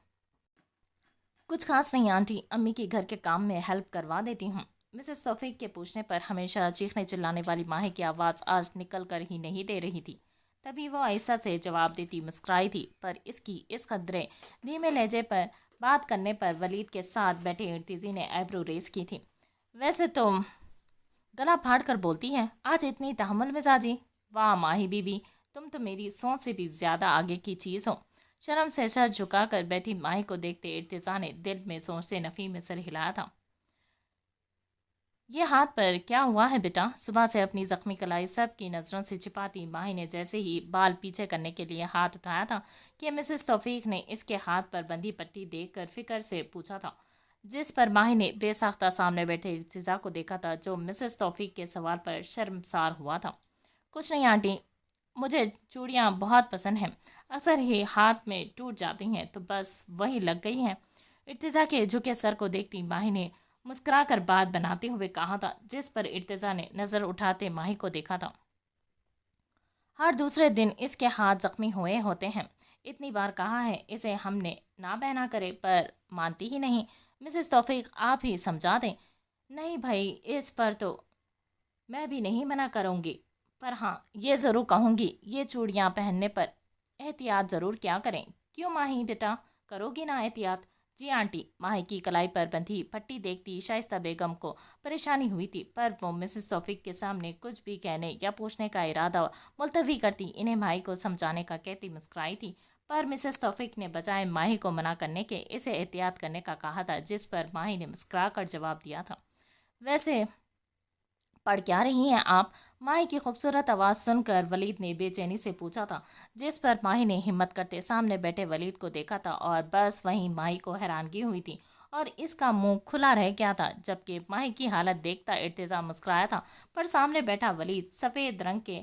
کچھ خاص نہیں آنٹی، امی کی گھر کے کام میں ہیلپ کروا دیتی ہوں۔ مسز توفیق کے پوچھنے پر ہمیشہ چیخنے چلانے والی ماہی کی آواز آج نکل کر ہی نہیں دے رہی تھی۔ تبھی وہ آہستہ سے جواب دیتی مسکرائی تھی، پر اس کی اس قدرے دھیمے لہجے پر بات کرنے پر ولید کے ساتھ بیٹھے ارتیزی نے ایبرو ریز کی تھی۔ ویسے تو گلا پھاڑ کر بولتی ہے، آج اتنی تحمل مزاجی، واہ ماہی بی بی، تم تو میری سوچ سے بھی زیادہ آگے کی چیز ہو۔ شرم سے سر جھکا کر بیٹھی ماہی کو دیکھتے ارتضیٰ نے دل میں سوچتے نفی میں سر ہلایا تھا۔ یہ ہاتھ پر کیا ہوا ہے بیٹا؟ صبح سے اپنی زخمی کلائی سب کی نظروں سے چھپاتی ماہی نے جیسے ہی بال پیچھے کرنے کے لیے ہاتھ اٹھایا تھا کہ مسز توفیق نے اس کے ہاتھ پر بندھی پٹی دیکھ کر فکر سے پوچھا تھا، جس پر ماہی نے بے ساختہ سامنے بیٹھے ارتضیٰ کو دیکھا تھا، جو مسز توفیق کے سوال پر شرمسار ہوا تھا۔ کچھ نہیں آنٹی، مجھے چوڑیاں بہت پسند ہیں، اکثر ہی ہاتھ میں ٹوٹ جاتی ہیں تو بس وہی لگ گئی ہیں۔ ارتضیٰ کے جھکے سر کو دیکھتی ماہی نے مسکرا کر بات بناتے ہوئے کہا تھا، جس پر ارتضیٰ نے نظر اٹھاتے ماہی کو دیکھا تھا۔ ہر دوسرے دن اس کے ہاتھ زخمی ہوئے ہوتے ہیں، اتنی بار کہا ہے اسے ہم نے نہ بہنا کرے پر مانتی ہی نہیں۔ مسز توفیق آپ ہی سمجھا دیں۔ نہیں بھائی، اس پر تو میں بھی نہیں منع کروں گی، پر ہاں یہ ضرور کہوں گی یہ چوڑیاں پہننے پر احتیاط ضرور کیا کریں۔ کیوں ماہی بیٹا، کرو گی نا احتیاط؟ جی آنٹی۔ ماہی کی کلائی پر بندھی پٹی دیکھتی شائستہ بیگم کو پریشانی ہوئی تھی، پر وہ مسز توفیق کے سامنے کچھ بھی کہنے یا پوچھنے کا ارادہ ملتوی کرتی انہیں ماہی کو سمجھانے کا کہتی مسکرائی تھی، پر مسز توفیق نے بجائے ماہی کو منع کرنے کے اسے احتیاط کرنے کا کہا تھا، جس پر ماہی نے مسکرا کر جواب دیا تھا، ویسے پڑھ کیا رہی ہیں آپ؟ ماہی کی خوبصورت آواز سن کر ولید نے بے چینی سے پوچھا تھا، جس پر ماہی نے ہمت کرتے سامنے بیٹھے ولید کو دیکھا تھا، اور بس وہیں ماہی کو حیرانگی ہوئی تھی اور اس کا منہ کھلا رہ گیا تھا، جبکہ ماہی کی حالت دیکھتا ارتضیٰ مسکرایا تھا، پر سامنے بیٹھا ولید سفید رنگ کے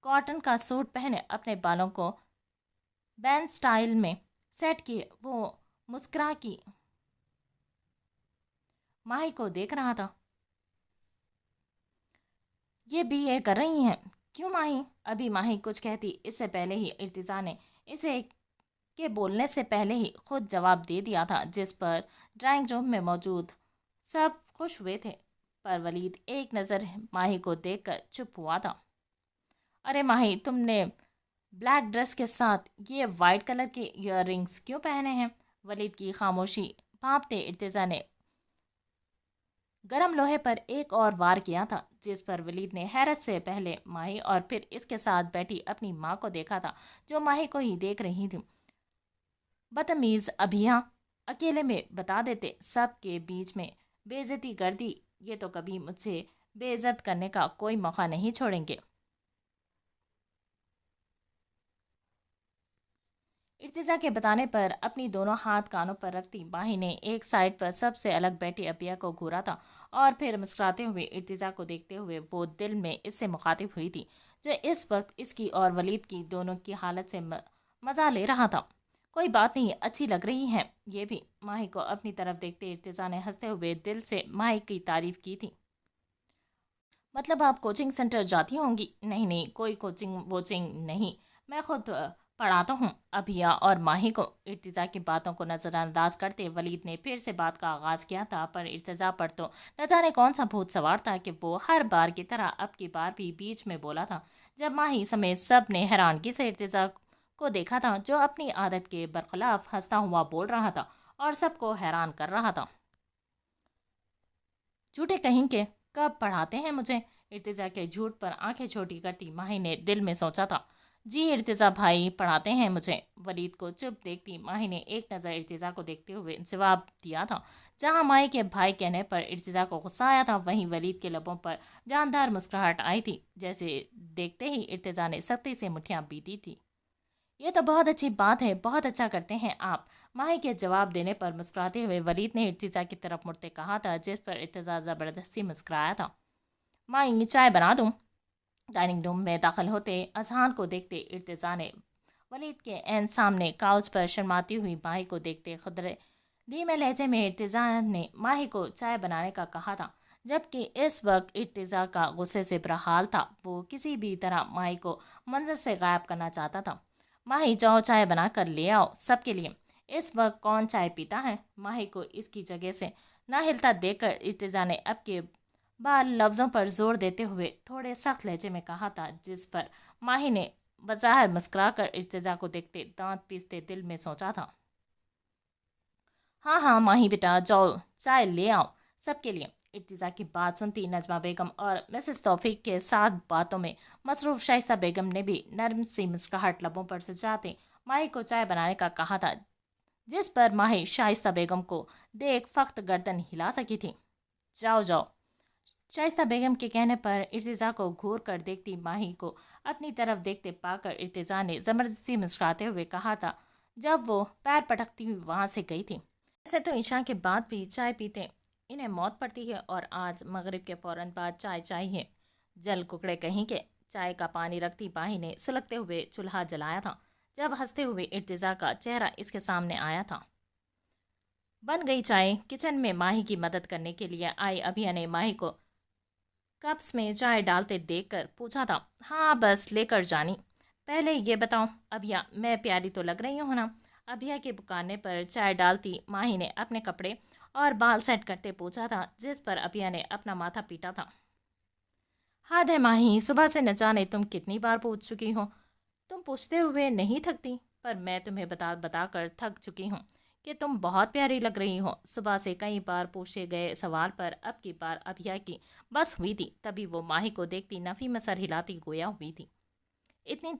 کاٹن کا سوٹ پہنے اپنے بالوں کو بین سٹائل میں سیٹ کیے وہ مسکرا کی ماہی کو دیکھ رہا تھا۔ یہ بی اے کر رہی ہیں؟ کیوں ماہی؟ ابھی ماہی کچھ کہتی اس سے پہلے ہی ارتضیٰ نے اسے کے بولنے سے پہلے ہی خود جواب دے دیا تھا، جس پر ڈرائنگ روم میں موجود سب خوش ہوئے تھے، پر ولید ایک نظر ماہی کو دیکھ کر چپ ہوا تھا۔ ارے ماہی، تم نے بلیک ڈریس کے ساتھ یہ وائٹ کلر کے ایئر رنگز کیوں پہنے ہیں؟ ولید کی خاموشی بھانپتے ارتضیٰ نے گرم لوہے پر ایک اور وار کیا تھا، جس پر ولید نے حیرت سے پہلے ماہی اور پھر اس کے ساتھ بیٹھی اپنی ماں کو دیکھا تھا، جو ماہی کو ہی دیکھ رہی تھی۔ بدتمیز ابھیاں، اکیلے میں بتا دیتے، سب کے بیچ میں بے عزتی کر دی، یہ تو کبھی مجھ سے بے عزت کرنے کا کوئی موقع نہیں چھوڑیں گے۔ ارتضیٰ کے بتانے پر اپنی دونوں ہاتھ کانوں پر رکھتی ماہی نے ایک سائڈ پر سب سے الگ بیٹھی ابیا کو گھورا تھا، اور پھر مسکراتے ہوئے ارتضیٰ کو دیکھتے ہوئے وہ دل میں اس سے مخاطب ہوئی تھی، جو اس وقت اس کی اور ولید کی دونوں کی حالت سے مزہ لے رہا تھا۔ کوئی بات نہیں، اچھی لگ رہی ہیں یہ بھی۔ ماہی کو اپنی طرف دیکھتے ارتضیٰ نے ہنستے ہوئے دل سے ماہی کی تعریف کی تھی۔ مطلب آپ کوچنگ سینٹر جاتی ہوں گی؟ نہیں نہیں، کوئی کوچنگ ووچنگ نہیں، میں خود پڑھاتا ہوں ابھیا اور ماہی کو۔ ارتضیٰ کی باتوں کو نظر انداز کرتے ولید نے پھر سے بات کا آغاز کیا تھا، پر ارتضیٰ پر تو نہ جانے کون سا بھوت سوار تھا کہ وہ ہر بار کی طرح اب کی بار بھی بیچ میں بولا تھا، جب ماہی سمیت سب نے حیرانگی سے ارتضیٰ کو دیکھا تھا، جو اپنی عادت کے برخلاف ہنستا ہوا بول رہا تھا اور سب کو حیران کر رہا تھا۔ جھوٹے کہیں کے، کب پڑھاتے ہیں مجھے؟ ارتضیٰ کے جھوٹ پر آنکھیں چھوٹی کرتی ماہی نے دل میں سوچا تھا، جی ارتضیٰ بھائی پڑھاتے ہیں مجھے، ولید کو چپ دیکھتی ماہی نے ایک نظر ارتضیٰ کو دیکھتے ہوئے جواب دیا تھا۔ جہاں ماہی کے بھائی کہنے پر ارتضیٰ کو غصہ آیا تھا، وہیں ولید کے لبوں پر جاندار مسکراہٹ آئی تھی، جیسے دیکھتے ہی ارتضیٰ نے سختی سے مٹھیاں بیتی تھی۔ یہ تو بہت اچھی بات ہے، بہت اچھا کرتے ہیں آپ۔ ماہی کے جواب دینے پر مسکراتے ہوئے ولید نے ارتضیٰ کی طرف مڑتے کہا تھا، جس پر ارتضیٰ زبردستی مسکرایا تھا۔ ماہی چائے بنا دوں؟ ڈائننگ روم میں داخل ہوتے اذہان کو دیکھتے ارتضیٰ نے ولید کے عین سامنے کاؤچ پر شرماتی ہوئی ماہی کو دیکھتے خدرے دھیمے لہجے میں ارتضیٰ نے ماہی کو چائے بنانے کا کہا تھا، جبکہ اس وقت ارتضیٰ کا غصے سے برا حال تھا۔ وہ کسی بھی طرح ماہی کو منظر سے غائب کرنا چاہتا تھا۔ ماہی جاؤ چائے بنا کر لے آؤ سب کے لیے۔ اس وقت کون چائے پیتا ہے؟ ماہی کو اس کی جگہ سے نہ ہلتا دیکھ کر ارتضیٰ نے اب کے بار لفظوں پر زور دیتے ہوئے تھوڑے سخت لہجے میں کہا تھا، جس پر ماہی نے بظاہر مسکرا کر ارتضیٰ کو دیکھتے دانت پیستے دل میں سوچا تھا۔ ہاں ہاں ماہی بیٹا جاؤ چائے لے آؤ سب کے لیے۔ ارتضیٰ کی بات سنتی نجمہ بیگم اور مسز توفیق کے ساتھ باتوں میں مصروف شائستہ بیگم نے بھی نرم سی مسکراہٹ لبوں پر سجاتے ماہی کو چائے بنانے کا کہا تھا، جس پر ماہی شائستہ بیگم کو دیکھ فقط گردن ہلا سکی تھی۔ جاؤ جاؤ۔ شائستہ بیگم کے کہنے پر ارتضیٰ کو گھور کر دیکھتی ماہی کو اپنی طرف دیکھتے پا کر ارتضیٰ نے زبردستی مسکراتے ہوئے کہا تھا، جب وہ پیر پٹکتی ہوئی وہاں سے گئی تھی۔ ایسے تو عشاء کے بعد بھی چائے پیتے انہیں موت پڑتی ہے، اور آج مغرب کے فوراً بعد چائے چاہیے۔ جل ککڑے کہیں کہ چائے کا پانی رکھتی ماہی نے سلگتے ہوئے چولہا جلایا تھا، جب ہنستے ہوئے ارتضیٰ کا چہرہ اس کے سامنے آیا تھا۔ بن گئی چائے؟ کچن میں ماہی کی مدد کرنے کے لیے آئی ابھیا نے ماہی کو کپس میں چائے ڈالتے دیکھ کر پوچھا تھا۔ ہاں بس لے کر جانی۔ پہلے یہ بتاؤ ابھیا، میں پیاری تو لگ رہی ہوں نا؟ ابھیا کے پکارنے پر چائے ڈالتی ماہی نے اپنے کپڑے اور بال سیٹ کرتے پوچھا تھا، جس پر ابھیا نے اپنا ماتھا پیٹا تھا۔ حد ہے ماہی، صبح سے نہ جانے تم کتنی بار پوچھ چکی ہو۔ تم پوچھتے ہوئے نہیں تھکتی، پر میں تمہیں بتا بتا کر تھک چکی ہوں کہ تم بہت پیاری لگ رہی ہو۔ صبح سے کئی بار پوچھے گئے سوال پر اب کی بار ابھیا کی بس ہوئی تھی، تبھی وہ ماہی کو دیکھتی نفی میں سر ہلاتی گویا ہوئی تھی۔ اتنی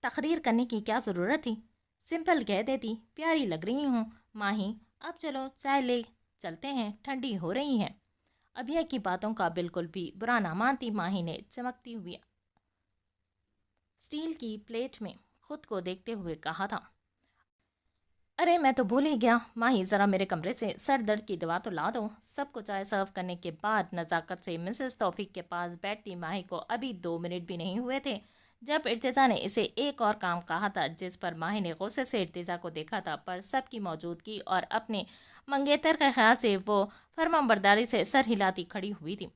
تقریر کرنے کی کیا ضرورت تھی؟ سمپل کہہ دیتی پیاری لگ رہی ہوں۔ ماہی اب چلو چائے لے چلتے ہیں، ٹھنڈی ہو رہی ہے۔ ابھیا کی باتوں کا بالکل بھی برا نہ مانتی ماہی نے چمکتی ہوئی اسٹیل کی پلیٹ میں خود کو دیکھتے ہوئے کہا تھا۔ ارے میں تو بھول ہی گیا، ماہی ذرا میرے کمرے سے سر درد کی دوا تو لا دو۔ سب کو چائے سرو کرنے کے بعد نزاکت سے مسز توفیق کے پاس بیٹھتی ماہی کو ابھی 2 منٹ بھی نہیں ہوئے تھے جب ارتضیٰ نے اسے ایک اور کام کہا تھا، جس پر ماہی نے غصے سے ارتضیٰ کو دیکھا تھا، پر سب کی موجودگی اور اپنے منگیتر کے خیال سے وہ فرمانبرداری سے سر ہلاتی کھڑی ہوئی تھی۔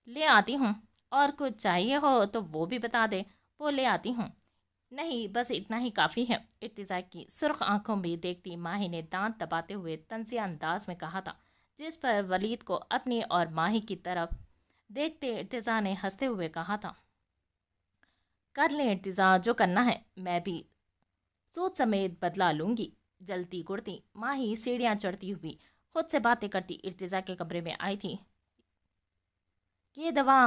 لے آتی ہوں، اور کچھ چاہیے ہو تو وہ بھی بتا دے، وہ لے آتی ہوں۔ نہیں بس اتنا ہی کافی ہے، ارتضیٰ کی سرخ آنکھوں میں دیکھتی ماہی نے دانت دباتے ہوئے طنزیہ انداز میں کہا تھا، جس پر ولید کو اپنی اور ماہی کی طرف دیکھتے ارتضیٰ نے ہنستے ہوئے کہا تھا، کر لیں ارتضیٰ جو کرنا ہے، میں بھی سوچ سمیت بدلا لوں گی۔ جلتی گڑتی ماہی سیڑھیاں چڑھتی ہوئی خود سے باتیں کرتی ارتضیٰ کے کمرے میں آئی تھی۔ یہ دوا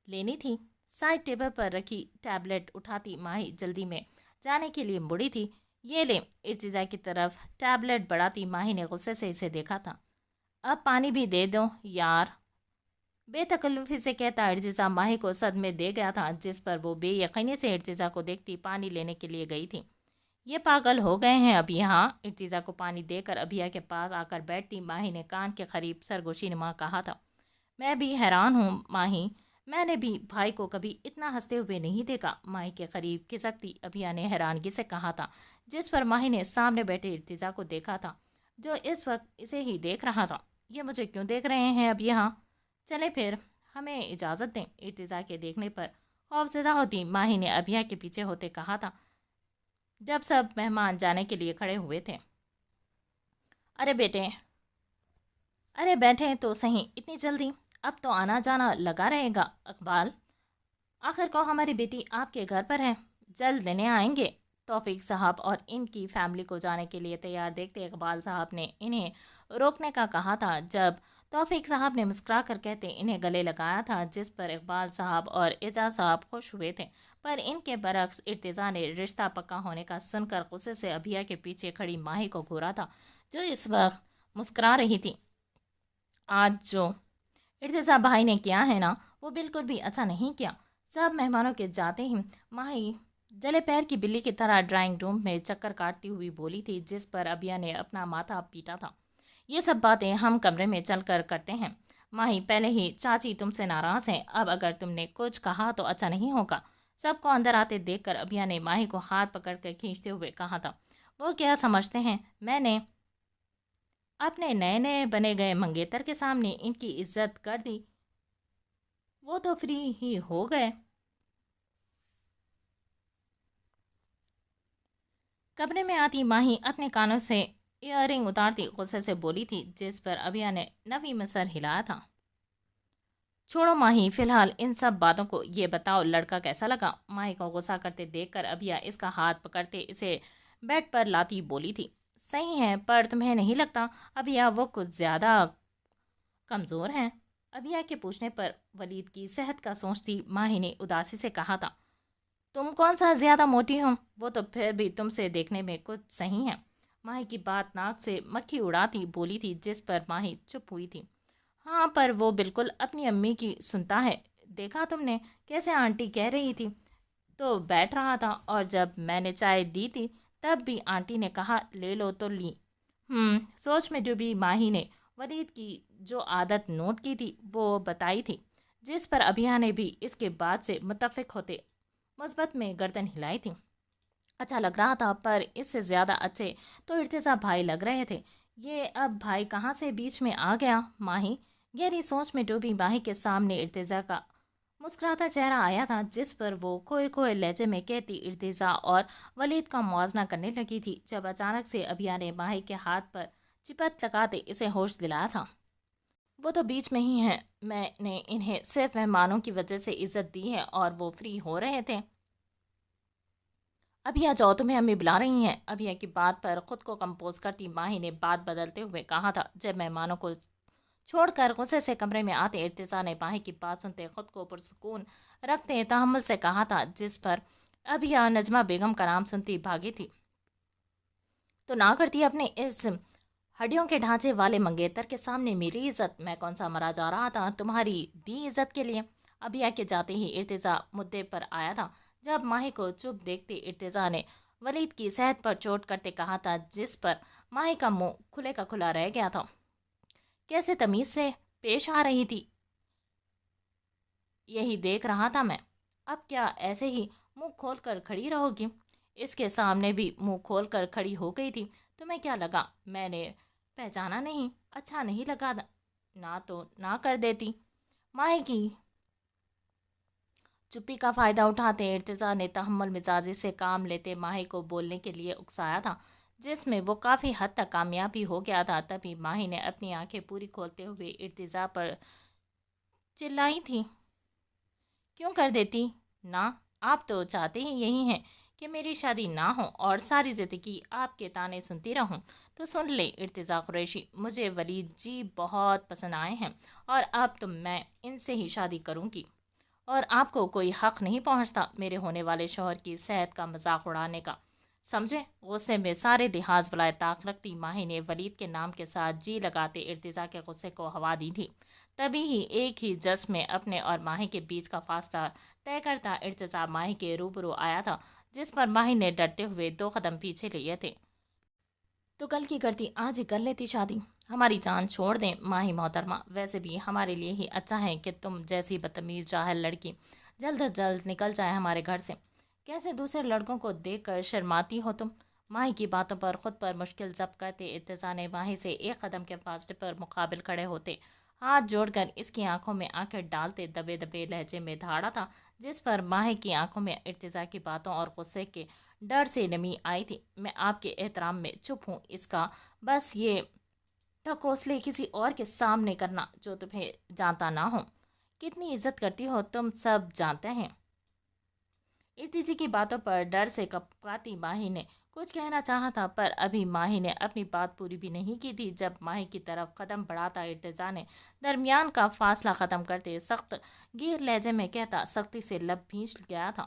لینی تھی۔ سائڈ ٹیبل پر رکھی ٹیبلٹ اٹھاتی ماہی جلدی میں جانے کے لیے مڑی تھی۔ یہ لیں، ارتضیٰ کی طرف ٹیبلٹ بڑھاتی ماہی نے غصے سے اسے دیکھا تھا۔ اب پانی بھی دے دو یار، بے تکلفی سے کہتا ارتضیٰ ماہی کو صدمے دے گیا تھا، جس پر وہ بے یقینی سے ارتضیٰ کو دیکھتی پانی لینے کے لیے گئی تھی۔ یہ پاگل ہو گئے ہیں اب یہاں؟ ارتضیٰ کو پانی دے کر ابھیا کے پاس آ کر بیٹھتی ماہی نے کان کے قریب سرگوشی نما کہا تھا۔ میں بھی حیران ہوں ماہی، میں نے بھی بھائی کو کبھی اتنا ہنستے ہوئے نہیں دیکھا۔ ماہی کے قریب کھسکتی ابھیا نے حیرانگی سے کہا تھا، جس پر ماہی نے سامنے بیٹھے ارتضیٰ کو دیکھا تھا، جو اس وقت اسے ہی دیکھ رہا تھا۔ یہ مجھے کیوں دیکھ رہے ہیں اب یہاں؟ چلیں پھر، ہمیں اجازت دیں۔ ارتضیٰ کے دیکھنے پر خوفزدہ ہوتی ماہی نے ابھیا کے پیچھے ہوتے کہا تھا، جب سب مہمان جانے کے لیے کھڑے ہوئے تھے۔ ارے بیٹے، ارے بیٹھیں تو صحیح، اتنی جلدی؟ اب تو آنا جانا لگا رہے گا۔ اقبال آخر کو ہماری بیٹی آپ کے گھر پر ہے، جلد لینے آئیں گے۔ توفیق صاحب اور ان کی فیملی کو جانے کے لیے تیار دیکھتے اقبال صاحب نے انہیں روکنے کا کہا تھا، جب توفیق صاحب نے مسکرا کر کہتے انہیں گلے لگایا تھا، جس پر اقبال صاحب اور اعجاز صاحب خوش ہوئے تھے، پر ان کے برعکس ارتضیٰ نے رشتہ پکا ہونے کا سن کر غصے سے ابھیا کے پیچھے کھڑی ماہی کو گھورا تھا، جو اس وقت مسکرا رہی تھی۔ آج جو ارتضیٰ بھائی نے کیا ہے نا، وہ بالکل بھی اچھا نہیں کیا۔ سب مہمانوں کے جاتے ہی ماہی جلے پیر کی بلی کی طرح ڈرائنگ روم میں چکر کاٹتی ہوئی بولی تھی، جس پر ابیا نے اپنا ماتھا پیٹا تھا۔ یہ سب باتیں ہم کمرے میں چل کر کرتے ہیں ماہی، پہلے ہی چاچی تم سے ناراض ہیں، اب اگر تم نے کچھ کہا تو اچھا نہیں ہوگا۔ سب کو اندر آتے دیکھ کر ابیا نے ماہی کو ہاتھ پکڑ کر کھینچتے ہوئے کہا تھا، وہ کیا سمجھتے ہیں میں نے اپنے نئے نئے بنے گئے منگیتر کے سامنے ان کی عزت کر دی؟ وہ تو فری ہی ہو گئے۔ کمرے میں آتی ماہی اپنے کانوں سے ایئر رنگ اتارتی غصے سے بولی تھی، جس پر ابیا نے نفی میں سر ہلایا تھا۔ چھوڑو ماہی، فی الحال ان سب باتوں کو یہ بتاؤ لڑکا کیسا لگا؟ ماہی کو غصہ کرتے دیکھ کر ابیا اس کا ہاتھ پکڑتے اسے بیڈ پر لاتی بولی تھی، صحیح ہے، پر تمہیں نہیں لگتا ابیا وہ کچھ زیادہ کمزور ہیں؟ ابیا کے پوچھنے پر ولید کی صحت کا سوچتی ماہی نے اداسی سے کہا تھا، تم کون سا زیادہ موٹی ہو؟ وہ تو پھر بھی تم سے دیکھنے میں کچھ صحیح ہے۔ ماہی کی بات ناک سے مکھی اڑاتی بولی تھی، جس پر ماہی چپ ہوئی تھی۔ ہاں، پر وہ بالکل اپنی امی کی سنتا ہے، دیکھا تم نے کیسے آنٹی کہہ رہی تھی تو بیٹھ رہا تھا، اور جب میں نے چائے دی تھی تب بھی آنٹی نے کہا لے لو تو لی۔ سوچ میں ڈوبی ماہی نے ولید کی جو عادت نوٹ کی تھی وہ بتائی تھی، جس پر ابیا نے بھی اس کے بعد سے متفق ہوتے مثبت میں گردن ہلائی تھی۔ اچھا لگ رہا تھا، پر اس سے زیادہ اچھے تو ارتضیٰ بھائی لگ رہے تھے۔ یہ اب بھائی کہاں سے بیچ میں آ گیا؟ ماہی گہری سوچ میں ڈوبی ماہی کے سامنے ارتضیٰ کا مسکراتا چہرہ آیا تھا، جس پر وہ کھوئے کھوئے لہجے میں کہتی ارتضیٰ اور ولید کا موازنہ کرنے لگی تھی، جب اچانک سے ابیا نے ماہی کے ہاتھ پر چپت لگاتے اسے ہوش دلایا تھا۔ وہ تو بیچ میں ہی ہیں، میں نے انہیں صرف مہمانوں کی وجہ سے عزت دی ہے اور وہ فری ہو رہے تھے۔ ابھی آ جاؤ، تمہیں امی بلا رہی ہیں۔ ابھی کی بات پر خود کو کمپوز کرتی ماہی نے بات بدلتے ہوئے کہا تھا، جب مہمانوں کو چھوڑ کر غصے سے کمرے میں آتے ارتضیٰ نے ماہی کی بات سنتے خود کو پرسکون رکھتے تحمل سے کہا تھا، جس پر ابھی نجمہ بیگم کا نام سنتی بھاگی تھی تو نہ کرتی اپنے اس ہڈیوں کے ڈھانچے والے منگیتر کے سامنے میری عزت؟ میں کون سا مرا جا رہا تھا تمہاری دی عزت کے لیے؟ ابیا کے جاتے ہی ارتضیٰ مدعے پر آیا تھا، جب ماہی کو چپ دیکھتے ارتضیٰ نے ولید کی صحت پر چوٹ کرتے کہا تھا، جس پر ماہی کا منہ کھلے کا کھلا رہ گیا تھا۔ کیسے تمیز سے پیش آ رہی تھی یہی دیکھ رہا تھا میں، اب کیا ایسے ہی منہ کھول کر کھڑی رہو گی؟ اس کے سامنے بھی منہ کھول کر کھڑی ہو گئی تھی۔ تمہیں کیا لگا میں نے پہچانا نہیں؟ اچھا نہیں لگا نہ تو نہ کر دیتی۔ ماہی کی چپی کا فائدہ اٹھاتے ارتضیٰ نے تحمل مزاجی سے کام لیتے ماہی کو بولنے کے لیے اکسایا تھا، جس میں وہ کافی حد تک کامیاب بھی ہو گیا تھا۔ تبھی ماہی نے اپنی آنکھیں پوری کھولتے ہوئے ارتضیٰ پر چلائی تھی، کیوں کر دیتی نہ؟ آپ تو چاہتے ہی یہی ہیں کہ میری شادی نہ ہو اور ساری زندگی آپ کے تانے سنتی رہوں؟ تو سن لے ارتضیٰ قریشی، مجھے ولید جی بہت پسند آئے ہیں، اور اب تو میں ان سے ہی شادی کروں گی، اور آپ کو کوئی حق نہیں پہنچتا میرے ہونے والے شوہر کی صحت کا مذاق اڑانے کا، سمجھے؟ غصے میں سارے لحاظ بالائے طاق رکھتی ماہی نے ولید کے نام کے ساتھ جی لگاتے ارتضیٰ کے غصے کو ہوا دی تھی۔ تبھی ہی ایک ہی جس میں اپنے اور ماہی کے بیچ کا فاصلہ طے کرتا ارتضیٰ ماہی کے روبرو آیا تھا، جس پر ماہی نے ڈرتے ہوئے 2 قدم پیچھے لیے تھے۔ تو کل کی کرتی، آج ہی کر لیتی شادی، ہماری جان چھوڑ دیں ماہی محترمہ، ویسے بھی ہمارے لیے ہی اچھا ہے کہ تم جیسی بدتمیز جاہل لڑکی جلد از جلد نکل جائے ہمارے گھر سے۔ کیسے دوسرے لڑکوں کو دیکھ کر شرماتی ہو تم؟ ماہی کی باتوں پر خود پر مشکل ضبط کرتے ارتضیٰ نے ماہی سے 1 قدم کے فاصلے پر مقابل کھڑے ہوتے ہاتھ جوڑ کر اس کی آنکھوں میں آنکھیں ڈالتے دبے دبے لہجے میں دھاڑا تھا، جس پر ماہی کی آنکھوں میں ارتضیٰ کی باتوں اور غصے کے ڈر سے نمی آئی تھی۔ میں آپ کے احترام میں چپ ہوں، اس کا بس یہ ٹھکوسلے کسی اور کے سامنے کرنا جو تمہیں جانتا نہ ہو۔ کتنی عزت کرتی ہو تم سب جانتے ہیں۔ ارتضی کی باتوں پر ڈر سے کپکاتی ماہی نے کچھ کہنا چاہا تھا پر ابھی ماہی نے اپنی بات پوری بھی نہیں کی تھی جب ماہی کی طرف قدم بڑھاتا ارتضیٰ نے درمیان کا فاصلہ ختم کرتے سخت گیر لہجے میں کہتا سختی سے لب بھینچ گیا تھا۔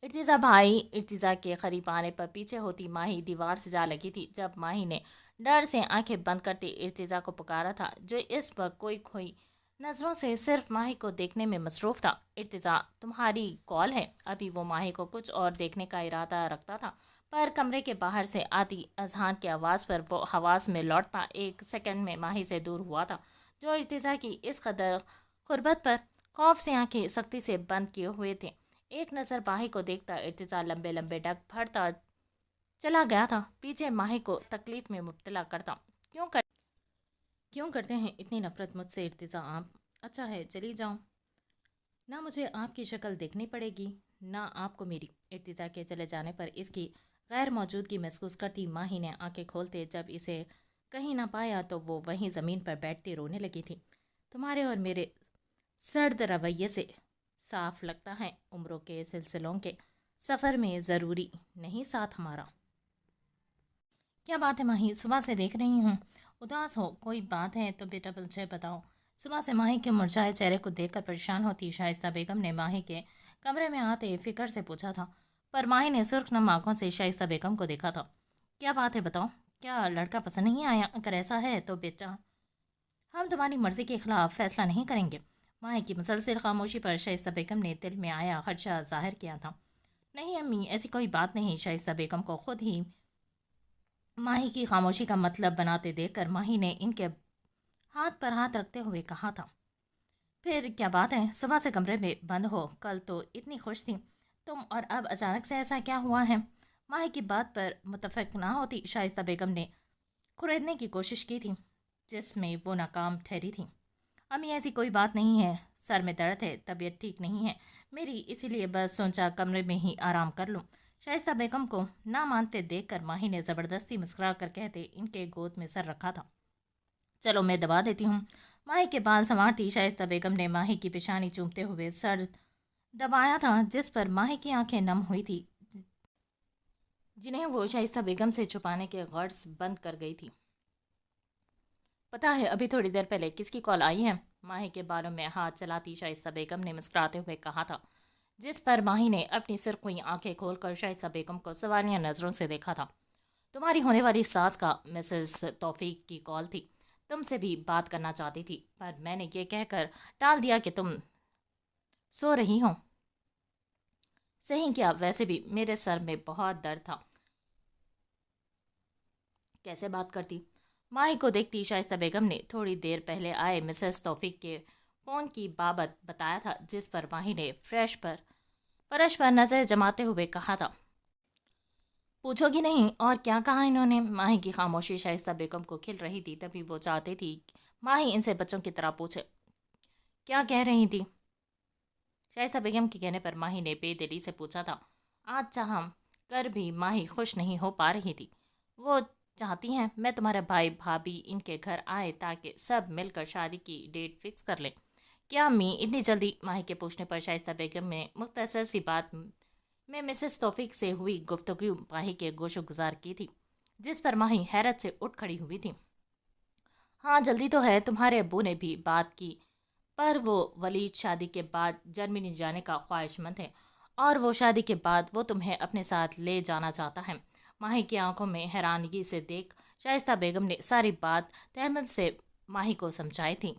ارتضیٰ بھائی۔ ارتضیٰ کے قریب آنے پر پیچھے ہوتی ماہی دیوار سے جا لگی تھی جب ماہی نے ڈر سے آنکھیں بند کرتے ارتضیٰ کو پکارا تھا جو اس وقت کوئی کھوئی نظروں سے صرف ماہی کو دیکھنے میں مصروف تھا۔ ارتضیٰ تمہاری کال ہے۔ ابھی وہ ماہی کو کچھ اور دیکھنے کا ارادہ رکھتا تھا پر کمرے کے باہر سے آتی اذان کی آواز پر وہ حواس میں لوٹتا ایک سیکنڈ میں ماہی سے دور ہوا تھا جو ارتضیٰ کی اس قدر قربت پر خوف سے آنکھیں سختی سے بند کیے ہوئے تھے۔ ایک نظر ماہی کو دیکھتا ارتضیٰ لمبے لمبے ڈگ پھڑتا چلا گیا تھا پیچھے ماہی کو تکلیف میں مبتلا کرتا۔ کیوں کرتے ہیں اتنی نفرت مجھ سے ارتضیٰ آپ؟ اچھا ہے چلی جاؤں، نہ مجھے آپ کی شکل دیکھنی پڑے گی نہ آپ کو میری۔ ارتضیٰ کے چلے جانے پر اس کی غیر موجودگی محسوس کرتی ماہی نے آنکھیں کھولتے جب اسے کہیں نہ پایا تو وہ وہیں زمین پر بیٹھتی رونے لگی تھی۔ تمہارے اور میرے سرد رویے سے صاف لگتا ہے عمروں کے سلسلوں کے سفر میں ضروری نہیں ساتھ ہمارا۔ کیا بات ہے ماہی؟ صبح سے دیکھ رہی ہوں اداس ہو، کوئی بات ہے تو بیٹا مجھے بتاؤ۔ صبح سے ماہی کے مرجھائے چہرے کو دیکھ کر پریشان ہوتی شائستہ بیگم نے ماہی کے کمرے میں آتے فکر سے پوچھا تھا پر ماہی نے سرخ نم آنکھوں سے شائستہ بیگم کو دیکھا تھا۔ کیا بات ہے بتاؤ، کیا لڑکا پسند نہیں آیا؟ اگر ایسا ہے تو بیٹا ہم تمہاری مرضی کے خلاف فیصلہ نہیں کریں گے۔ ماہی کی مسلسل خاموشی پر شائستہ بیگم نے دل میں آیا خدشہ ظاہر کیا تھا۔ نہیں امی، ایسی کوئی بات نہیں۔ شائستہ بیگم کو خود ہی ماہی کی خاموشی کا مطلب بناتے دیکھ کر ماہی نے ان کے ہاتھ پر ہاتھ رکھتے ہوئے کہا تھا۔ پھر کیا بات ہے؟ صبح سے کمرے میں بند ہو، کل تو اتنی خوش تھی تم اور اب اچانک سے ایسا کیا ہوا ہے؟ ماہی کی بات پر متفق نہ ہوتی شائستہ بیگم نے خریدنے کی کوشش کی تھی جس میں وہ ناکام ٹھہری تھی۔ امی ایسی کوئی بات نہیں ہے، سر میں درد ہے، طبیعت ٹھیک نہیں ہے میری، اسی لیے بس سوچا کمرے میں ہی آرام کر لوں۔ شائستہ بیگم کو نہ مانتے دیکھ کر ماہی نے زبردستی مسکرا کر کہتے ان کے گود میں سر رکھا تھا۔ چلو میں دبا دیتی ہوں۔ ماہی کے بال سنوارتی شائستہ بیگم نے ماہی کی پیشانی چومتے ہوئے سر دبایا تھا جس پر ماہی کی آنکھیں نم ہوئی تھی جنہیں وہ شائستہ بیگم سے چھپانے کے غرض بند کر گئی تھی۔ پتہ ہے ابھی تھوڑی دیر پہلے کس کی کال آئی ہے؟ ماہی کے بالوں میں ہاتھ چلاتی شائستہ بیگم نے مسکراتے ہوئے کہا تھا جس پر ماہی نے اپنی سرخوئی آنکھیں کھول کر شائستہ بیگم کو سوالیہ نظروں سے دیکھا تھا۔ تمہاری ہونے والی ساس کا مسز توفیق کی کال تھی، تم سے بھی بات کرنا چاہتی تھی پر میں نے یہ کہہ کر ٹال دیا کہ تم سو رہی ہو۔ صحیح کیا، ویسے بھی میرے سر میں بہت درد تھا۔ کیسے بات کرتی؟ ماہی کو دیکھتی شائستہ بیگم نے تھوڑی دیر پہلے آئے مسز توفیق کے فون کی بابت بتایا تھا جس پر ماہی نے فرش پر نظر جماتے ہوئے کہا تھا پوچھو گی نہیں اور کیا کہا انہوں نے؟ ماہی کی خاموشی شائستہ بیگم کو کھل رہی تھی، تبھی وہ چاہتی تھی ماہی ان سے بچوں کی طرح پوچھے۔ کیا کہہ رہی تھی؟ شائستہ بیگم کے کہنے پر ماہی نے بے دلی سے پوچھا تھا۔ آج چاہ کر بھی ماہی خوش نہیں ہو پا رہی تھی۔ وہ چاہتی ہیں میں تمہارے بھائی بھابھی ان کے گھر آئے تاکہ سب مل کر شادی کی ڈیٹ فکس کر لیں۔ کیا امی اتنی جلدی؟ ماہی کے پوچھنے پر شائستہ بیگم نے مختصر سی بات میں مسز توفیق سے ہوئی گفتگو ماہی کے گوش و گزار کی تھی جس پر ماہی حیرت سے اٹھ کھڑی ہوئی تھی۔ ہاں جلدی تو ہے، تمہارے ابو نے بھی بات کی پر وہ ولید شادی کے بعد جرمنی جانے کا خواہش مند ہے اور وہ شادی کے بعد وہ تمہیں اپنے ساتھ لے جانا چاہتا ہے۔ ماہی کی آنکھوں میں حیرانگی سے دیکھ شائستہ بیگم نے ساری بات تحمل سے ماہی کو سمجھائی تھی۔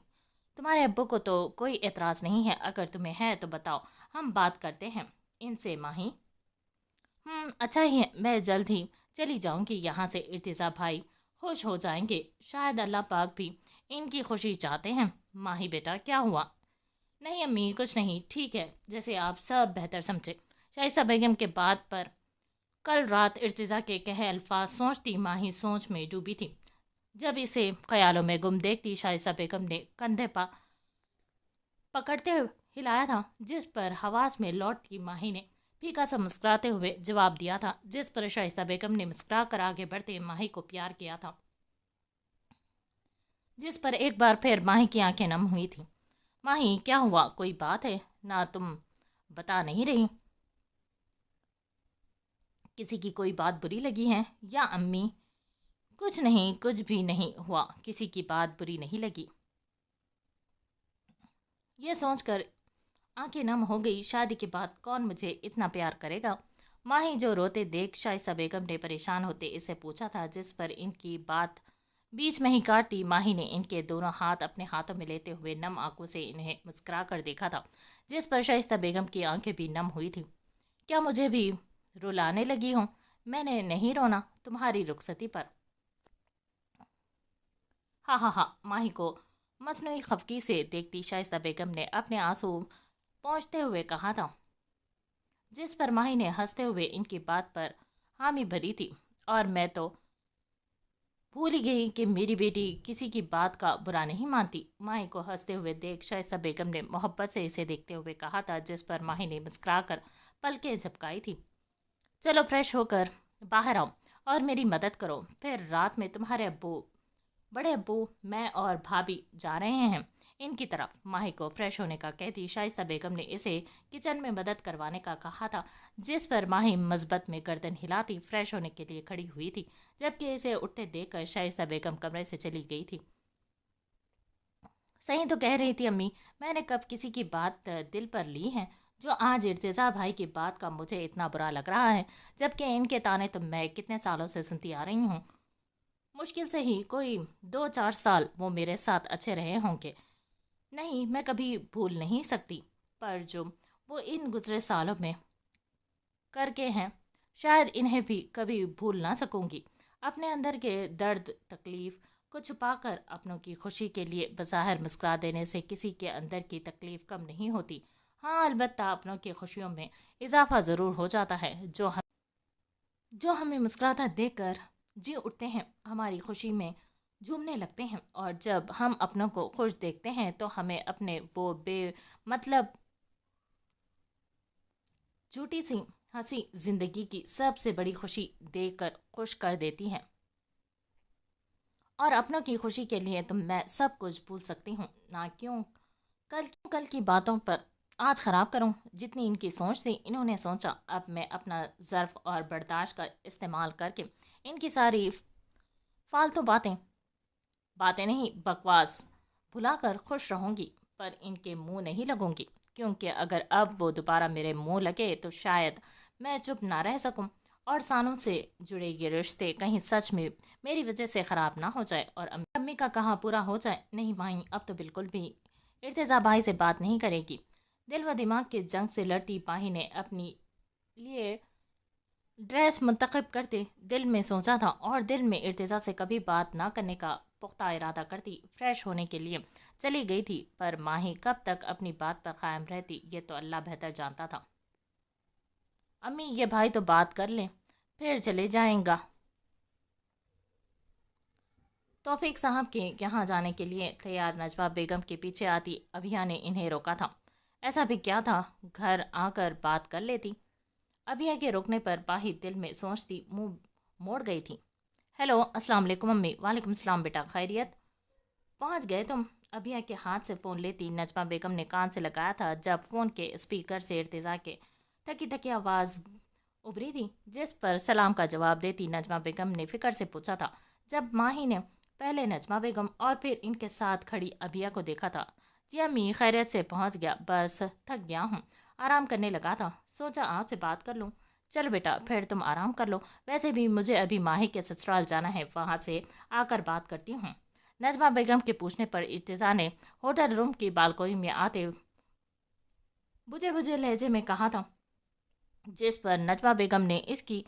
تمہارے ابو کو تو کوئی اعتراض نہیں ہے، اگر تمہیں ہے تو بتاؤ، ہم بات کرتے ہیں ان سے ماہی۔ اچھا ہی ہے، میں جلد ہی چلی جاؤں گی یہاں سے، ارتضیٰ بھائی خوش ہو جائیں گے، شاید اللہ پاک بھی ان کی خوشی چاہتے ہیں۔ ماہی بیٹا کیا ہوا؟ نہیں امی کچھ نہیں، ٹھیک ہے، جیسے آپ سب بہتر سمجھے۔ شائستہ بیگم کے بات پر کل رات ارتضیٰ کے کہے الفاظ سوچتی ماہی سوچ میں ڈوبی تھی۔ جب اسے خیالوں میں گم دیکھتی شائستہ بیگم نے کندھے پکڑتے ہلایا تھا جس پر حواس میں لوٹتی ماہی نے پھیکا سا مسکراتے ہوئے جواب دیا تھا جس پر شائستہ بیگم نے مسکرا کر آگے بڑھتے ماہی کو پیار کیا تھا، جس پر ایک بار پھر ماہی کی آنکھیں نم ہوئی تھیں۔ ماہی کیا ہوا؟ کوئی بات ہے؟ نہ تم بتا نہیں رہی؟ کسی کی کوئی بات بری لگی ہے یا امی؟ کچھ نہیں، کچھ بھی نہیں ہوا، کسی کی بات بری نہیں لگی۔ یہ سوچ کر آنکھیں نم ہو گئی، شادی کے بعد کون مجھے اتنا پیار کرے گا؟ ماہی جو روتے دیکھ شائستہ بیگم نے پریشان ہوتے اسے پوچھا تھا، جس پر ان کی بات بیچ میں ہی کاٹ دی۔ ماہی نے ان کے دونوں ہاتھ اپنے ہاتھوں میں لیتے ہوئے نم آنکھوں سے انہیں مسکرا کر دیکھا تھا، جس پر شائستہ بیگم کی آنکھیں بھی نم ہوئی تھیں۔ کیا مجھے بھی رلانے لگی ہوں؟ میں نے نہیں رونا تمہاری رخصتی پر۔ ہاں ہاں ہاں، ماہی کو مصنوعی خفگی سے دیکھتی شائستہ بیگم نے اپنے آنسو پہنچتے ہوئے کہا تھا، جس پر ماہی نے ہنستے ہوئے ان کی بات پر حامی بھری تھی۔ اور میں تو بھول ہی گئی کہ میری بیٹی کسی کی بات کا برا نہیں مانتی۔ ماہی کو ہنستے ہوئے دیکھ شائستہ بیگم نے محبت سے اسے دیکھتے ہوئے کہا تھا، جس پر ماہی نے مسکرا کر پلکیں جھپکائی تھی۔ چلو فریش ہو کر باہر آؤ اور میری مدد کرو، پھر رات میں تمہارے بڑے ابو، میں اور بھابھی جا رہے ہیں ان کی طرف۔ ماہی کو فریش ہونے کا کہتی شائستہ بیگم نے اسے کچن میں مدد کروانے کا کہا تھا، جس پر ماہی مثبت میں گردن ہلاتی فریش ہونے کے لیے کھڑی ہوئی تھی، جبکہ اسے اٹھتے دیکھ کر شائستہ بیگم کمرے سے چلی گئی تھی۔ صحیح تو کہہ رہی تھی امی، میں نے کب کسی کی بات دل پر لی ہے جو آج ارتضیٰ بھائی کی بات کا مجھے اتنا برا لگ رہا ہے، جبکہ ان کے تانے تو میں کتنے سالوں سے سنتی آ رہی ہوں۔ مشکل سے ہی کوئی 2-4 سال وہ میرے ساتھ اچھے رہے ہوں گے۔ نہیں، میں کبھی بھول نہیں سکتی، پر جو وہ ان گزرے سالوں میں کر کے ہیں، شاید انہیں بھی کبھی بھول نہ سکوں گی۔ اپنے اندر کے درد تکلیف کو چھپا کر اپنوں کی خوشی کے لیے بظاہر مسکرا دینے سے کسی کے اندر کی تکلیف کم نہیں ہوتی۔ ہاں البتہ اپنوں کی خوشیوں میں اضافہ ضرور ہو جاتا ہے، جو ہمیں مسکراتا دیکھ کر جی اٹھتے ہیں، ہماری خوشی میں جھومنے لگتے ہیں، اور جب ہم اپنوں کو خوش دیکھتے ہیں تو ہمیں اپنے وہ بے مطلب جھوٹی سی ہنسی زندگی کی سب سے بڑی خوشی دے کر خوش کر دیتی ہے۔ اور اپنوں کی خوشی کے لیے تو میں سب کچھ بھول سکتی ہوں، نہ کل کی باتوں پر آج خراب کروں۔ جتنی ان کی سوچ تھی، انہوں نے سوچا اب میں اپنا ظرف اور برداشت کا استعمال کر کے ان کی ساری فالتو باتیں نہیں، بکواس بھلا کر خوش رہوں گی، پر ان کے منہ نہیں لگوں گی، کیونکہ اگر اب وہ دوبارہ میرے منہ لگے تو شاید میں چپ نہ رہ سکوں، اور سانوں سے جڑے یہ رشتے کہیں سچ میں میری وجہ سے خراب نہ ہو جائے اور امی کا کہا پورا ہو جائے۔ نہیں ماہی اب تو بالکل بھی ارتضیٰ بھائی سے بات نہیں کرے گی۔ دل و دماغ کے جنگ سے لڑتی ماہی نے اپنی لیے ڈریس منتخب کرتے دل میں سوچا تھا، اور دل میں ارتضیٰ سے کبھی بات نہ کرنے کا پختہ ارادہ کرتی فریش ہونے کے لیے چلی گئی تھی، پر ماہی کب تک اپنی بات پر قائم رہتی یہ تو اللہ بہتر جانتا تھا۔ امی یہ بھائی تو بات کر لیں پھر چلے جائیں گا۔ توفیق صاحب کے یہاں جانے کے لیے تیار نجوہ بیگم کے پیچھے آتی ابھیا نے انہیں روکا تھا۔ ایسا بھی کیا تھا، گھر آ کر بات کر لیتی۔ ابھیا کے روکنے پر باہی دل میں سوچتی منہ موڑ گئی تھی۔ ہیلو، السلام علیکم امی۔ وعلیکم السلام بیٹا، خیریت؟ پہنچ گئے تم؟ ابھیا کے ہاتھ سے فون لیتی نجمہ بیگم نے کان سے لگایا تھا، جب فون کے اسپیکر سے ارتضیٰ کے تھکی تھکی آواز ابھری تھی، جس پر سلام کا جواب دیتی نجمہ بیگم نے فکر سے پوچھا تھا، جب ماہی نے پہلے نجمہ بیگم اور پھر ان کے ساتھ کھڑی ابھیا کو دیکھا تھا۔ جی امی، خیریت سے پہنچ گیا، بس تھک گیا ہوں، آرام کرنے لگا تھا، سوچا آپ سے بات کر لوں۔ چل بیٹا پھر تم آرام کر لو، ویسے بھی مجھے ابھی ماہی کے سسرال جانا ہے، وہاں سے آ کر بات کرتی ہوں۔ نجمہ بیگم کے پوچھنے پر ارتضیٰ نے ہوٹل روم کی بالکونی میں آتے بجھے بجھے لہجے میں کہا تھا، جس پر نجمہ بیگم نے اس کی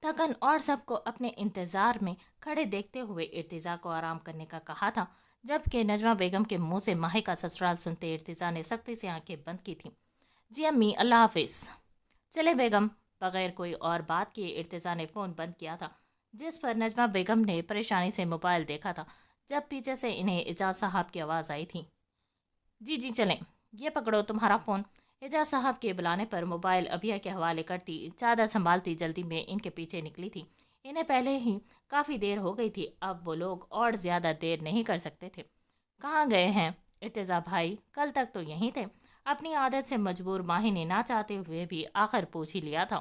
تھکن اور سب کو اپنے انتظار میں کھڑے دیکھتے ہوئے ارتضیٰ کو آرام کرنے کا کہا تھا، جبکہ نجمہ بیگم کے منہ سے ماہی کا سسرال سنتے ارتضیٰ نے سختی سے آنکھیں بند کی تھیں۔ جی امی، اللہ حافظ۔ چلے بیگم۔ بغیر کوئی اور بات کیے ارتضیٰ نے فون بند کیا تھا، جس پر نجمہ بیگم نے پریشانی سے موبائل دیکھا تھا، جب پیچھے سے انہیں اعجاز صاحب کی آواز آئی تھی۔ جی جی چلیں، یہ پکڑو تمہارا فون۔ اعجاز صاحب کے بلانے پر موبائل ابھیا کے حوالے کرتی چادر سنبھالتی جلدی میں ان کے پیچھے نکلی تھی۔ انہیں پہلے ہی کافی دیر ہو گئی تھی، اب وہ لوگ اور زیادہ دیر نہیں کر سکتے تھے۔ کہاں گئے ہیں ارتضیٰ بھائی؟ کل تک تو یہیں تھے۔ اپنی عادت سے مجبور ماہی نے نہ چاہتے ہوئے بھی آخر پوچھ ہی لیا تھا۔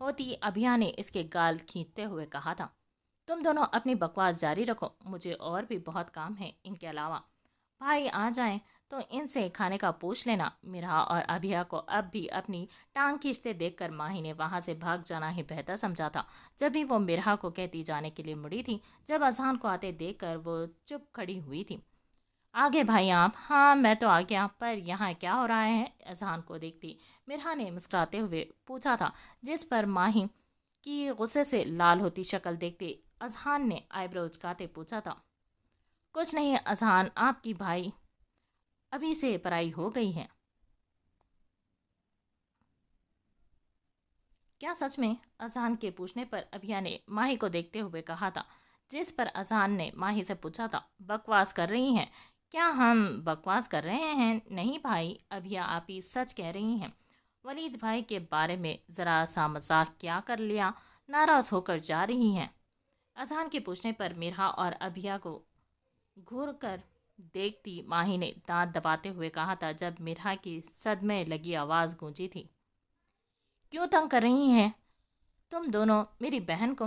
ہوتی ابھیا نے اس کے گال کھینچتے ہوئے کہا تھا، تم دونوں اپنی بکواس جاری رکھو، مجھے اور بھی بہت کام ہے ان کے علاوہ۔ بھائی آ جائیں تو ان سے کھانے کا پوچھ لینا۔ مرہا اور ابھیا کو اب بھی اپنی ٹانگ کھینچتے دیکھ کر ماہی نے وہاں سے بھاگ جانا ہی بہتر سمجھا تھا۔ جب بھی وہ مرہا کو کہتی جانے کے لیے مڑی تھی، جب اذہان کو آتے دیکھ کر وہ چپ کھڑی ہوئی تھی۔ آگے بھائی آپ؟ ہاں میں تو آ گیا، پر یہاں کیا ہو رہا ہے؟ اذہان کو دیکھتی مرہا نے مسکراتے ہوئے پوچھا تھا، جس پر ماہی کی غصے سے لال ہوتی شکل دیکھتے اذہان نے آئی برو اچکاتے پوچھا تھا، کچھ نہیں اذہان، آپ کی بھائی ابھی سے پرائی ہو گئی ہے۔ کیا سچ میں؟ اذہان کے پوچھنے پر ابھیا نے ماہی کو دیکھتے ہوئے کہا تھا، جس پر اذہان نے ماہی سے پوچھا تھا، بکواس کر رہی ہیں؟ کیا ہم بکواس کر رہے ہیں؟ نہیں بھائی، ابھیا آپ ہی سچ کہہ رہی ہیں۔ ولید بھائی کے بارے میں ذرا سا مذاق کیا کر لیا، ناراض ہو کر جا رہی ہیں؟ اذہان کے پوچھنے پر مرہا اور ابھیا کو گھور کر دیکھتی ماہی نے دانت دباتے ہوئے کہا تھا، جب مرہا کی صدمے لگی آواز گونجی تھی، کیوں تنگ کر رہی ہیں تم دونوں میری بہن کو؟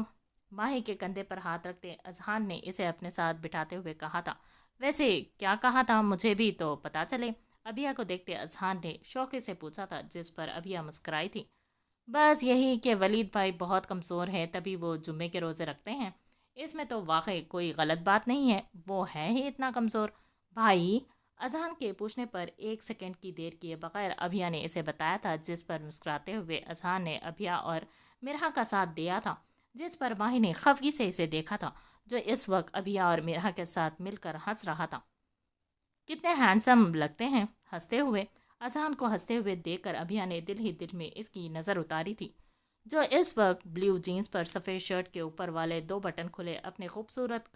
ماہی کے کندھے پر ہاتھ رکھتے اذہان نے اسے اپنے ساتھ بٹھاتے ہوئے کہا تھا، ویسے کیا کہا تھا مجھے بھی تو پتا چلے۔ ابھیا کو دیکھتے اذہان نے شوقے سے پوچھا تھا، جس پر ابھیا مسکرائی تھی، بس یہی کہ ولید بھائی بہت کمزور ہے، تبھی وہ جمعے کے روزے رکھتے ہیں۔ اس میں تو واقعی کوئی غلط بات نہیں ہے، وہ ہے ہی اتنا کمزور۔ بھائی؟ اذہان کے پوچھنے پر ایک سیکنڈ کی دیر کیے بغیر ابھیا نے اسے بتایا تھا، جس پر مسکراتے ہوئے اذہان نے ابھیا اور مرہا کا ساتھ دیا تھا، جس پر ماہی نے خفگی سے اسے دیکھا تھا، جو اس وقت ابھیا اور مرہا کے ساتھ مل کر ہنس رہا تھا۔ کتنے ہینڈسم لگتے ہیں ہنستے ہوئے۔ اذہان کو ہنستے ہوئے دیکھ کر ابھیا نے دل ہی دل میں اس کی نظر اتاری تھی، جو اس وقت بلیو جینز پر سفید شرٹ کے اوپر والے 2 بٹن کھلے اپنے خوبصورت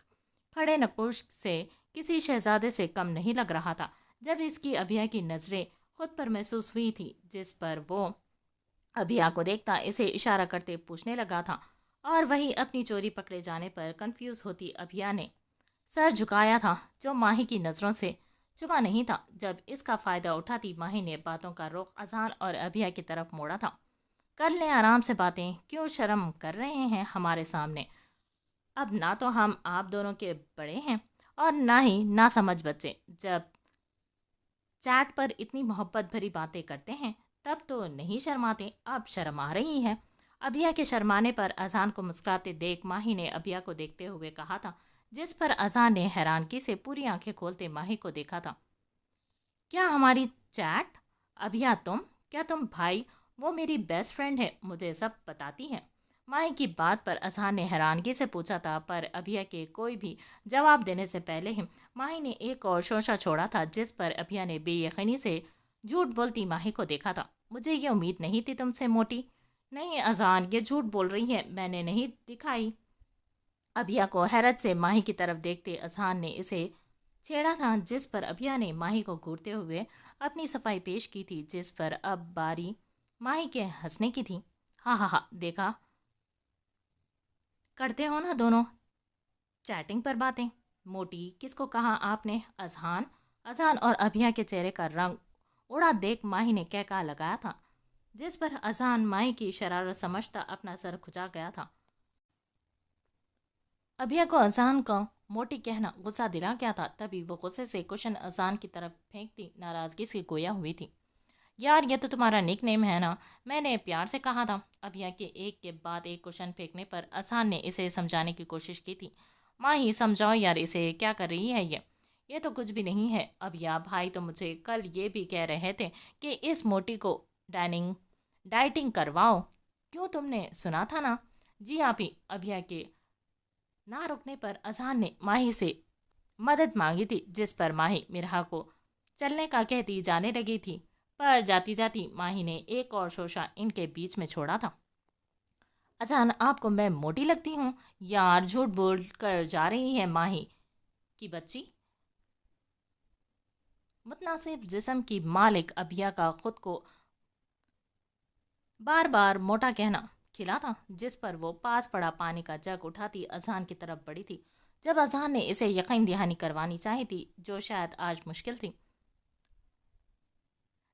کھڑے نقوش سے کسی شہزادے سے کم نہیں لگ رہا تھا۔ جب اس کی ابھیا کی نظریں خود پر محسوس ہوئی تھی، جس پر وہ ابھیا کو دیکھتا اسے اشارہ کرتے پوچھنے لگا تھا، اور وہی اپنی چوری پکڑے جانے پر کنفیوز ہوتی ابھیا نے سر جھکایا تھا، جو ماہی کی نظروں سے چھپا نہیں تھا۔ جب اس کا فائدہ اٹھاتی ماہی نے باتوں کا رخ اذہان اور ابھیا کی طرف موڑا تھا، کر لیں آرام سے باتیں، کیوں شرم کر رہے ہیں ہمارے سامنے؟ اب نہ تو ہم آپ دونوں کے بڑے ہیں اور نہ ہی نہ سمجھ بچے، جب چیٹ پر اتنی محبت بھری باتیں کرتے ہیں تب تو نہیں شرماتے، اب شرم آ رہی ہے۔ ابھیا کے شرمانے پر اذہان کو مسکراتے دیکھ ماہی نے ابھیا کو دیکھتے ہوئے کہا تھا، جس پر اذہان نے حیرانگی سے پوری آنکھیں کھولتے ماہی کو دیکھا تھا، کیا ہماری چیٹ؟ ابھیا تم؟ کیا تم بھائی؟ وہ میری بیسٹ فرینڈ ہے، مجھے سب بتاتی ہے۔ ماہی کی بات پر اذہان نے حیرانگی سے پوچھا تھا، پر ابھیا کے کوئی بھی جواب دینے سے پہلے ہی ماہی نے ایک اور شوشہ چھوڑا تھا، جس پر ابھیا نے بے یقینی سے جھوٹ بولتی ماہی کو دیکھا تھا، مجھے یہ امید نہیں تھی تم سے موٹی۔ نہیں اذہان، یہ جھوٹ بول رہی ہے، میں نے نہیں دکھائی۔ ابھیا کو حیرت سے ماہی کی طرف دیکھتے اذہان نے اسے چھیڑا تھا، جس پر ابھیا نے ماہی کو گھورتے ہوئے اپنی صفائی پیش کی تھی، جس پر اب باری ماہی کے ہنسنے کی تھی۔ ہاں ہاں ہاں، دیکھا کرتے ہو نا دونوں چیٹنگ پر باتیں۔ موٹی کس کو کہا آپ نے؟ اذہان؟ اذہان اور ابھیا کے چہرے کا رنگ اڑا دیکھ ماہی نے کہا لگایا تھا، جس پر اذہان ماہی کی شرارت سمجھتا اپنا سر کھجا گیا تھا۔ ابھیا کو اذہان کا موٹی کہنا غصہ دلا گیا تھا، تبھی وہ غصے سے کوشن اذہان کی طرف پھینکتی ناراضگی سے گویا ہوئی تھی، یار یہ تو تمہارا نک نیم ہے نا، میں نے پیار سے کہا تھا۔ ابھیا کے ایک کے بعد ایک کوشچن پھینکنے پر اذہان نے اسے سمجھانے کی کوشش کی تھی، ماہی سمجھاؤ یار اسے، کیا کر رہی ہے یہ تو کچھ بھی نہیں ہے۔ ابھیا بھائی تو مجھے کل یہ بھی کہہ رہے تھے کہ اس موٹی کو ڈائٹنگ کرواؤ، کیوں تم نے سنا تھا نا؟ جی آپ ہی۔ ابھیا کے نہ رکنے پر اذہان نے ماہی سے مدد مانگی تھی، جس پر ماہی مرہا کو چلنے کا کہتی جانے لگی تھی، پر جاتی جاتی ماہی نے ایک اور شوشہ ان کے بیچ میں چھوڑا تھا، اذہان آپ کو میں موٹی لگتی ہوں؟ یار جھوٹ بول کر جا رہی ہے ماہی کی بچی۔ متناسب جسم کی مالک ابھیا کا خود کو بار بار موٹا کہنا کھلا تھا، جس پر وہ پاس پڑا پانی کا جگ اٹھاتی اذہان کی طرف بڑھی تھی، جب اذہان نے اسے یقین دہانی کروانی چاہی تھی، جو شاید آج مشکل تھی۔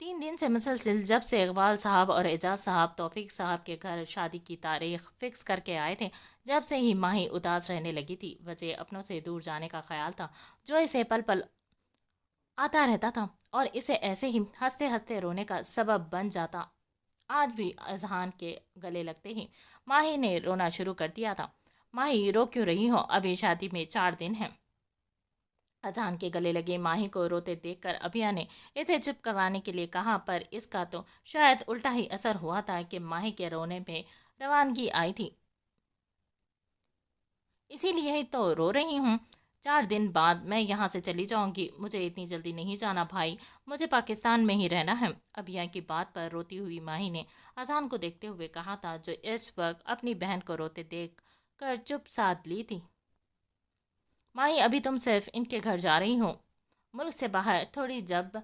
3 دن سے مسلسل جب سے اقبال صاحب اور اعجاز صاحب توفیق صاحب کے گھر شادی کی تاریخ فکس کر کے آئے تھے، جب سے ہی ماہی اداس رہنے لگی تھی۔ وجہ اپنوں سے دور جانے کا خیال تھا جو اسے پل پل آتا رہتا تھا اور اسے ایسے ہی ہنستے ہنستے رونے کا سبب بن جاتا۔ آج بھی اذہان کے گلے لگتے ہی ماہی نے رونا شروع کر دیا تھا۔ ماہی رو کیوں رہی ہو؟ ابھی شادی میں 4 دن ہیں۔ اذہان کے گلے لگے ماہی کو روتے دیکھ کر ابھیا نے اسے چپ کروانے کے لیے کہا، پر اس کا تو شاید الٹا ہی اثر ہوا تھا کہ ماہی کے رونے میں روانگی آئی تھی۔ اسی لیے ہی تو رو رہی ہوں۔ 4 دن بعد میں یہاں سے چلی جاؤں گی، مجھے اتنی جلدی نہیں جانا بھائی، مجھے پاکستان میں ہی رہنا ہے۔ ابھیا کی بات پر روتی ہوئی ماہی نے اذہان کو دیکھتے ہوئے کہا تھا، جو اس وقت اپنی بہن کو روتے دیکھ کر چپ سادھ لی تھی۔ ماہی ابھی تم صرف ان کے گھر جا رہی ہو، ملک سے باہر تھوڑی۔ جب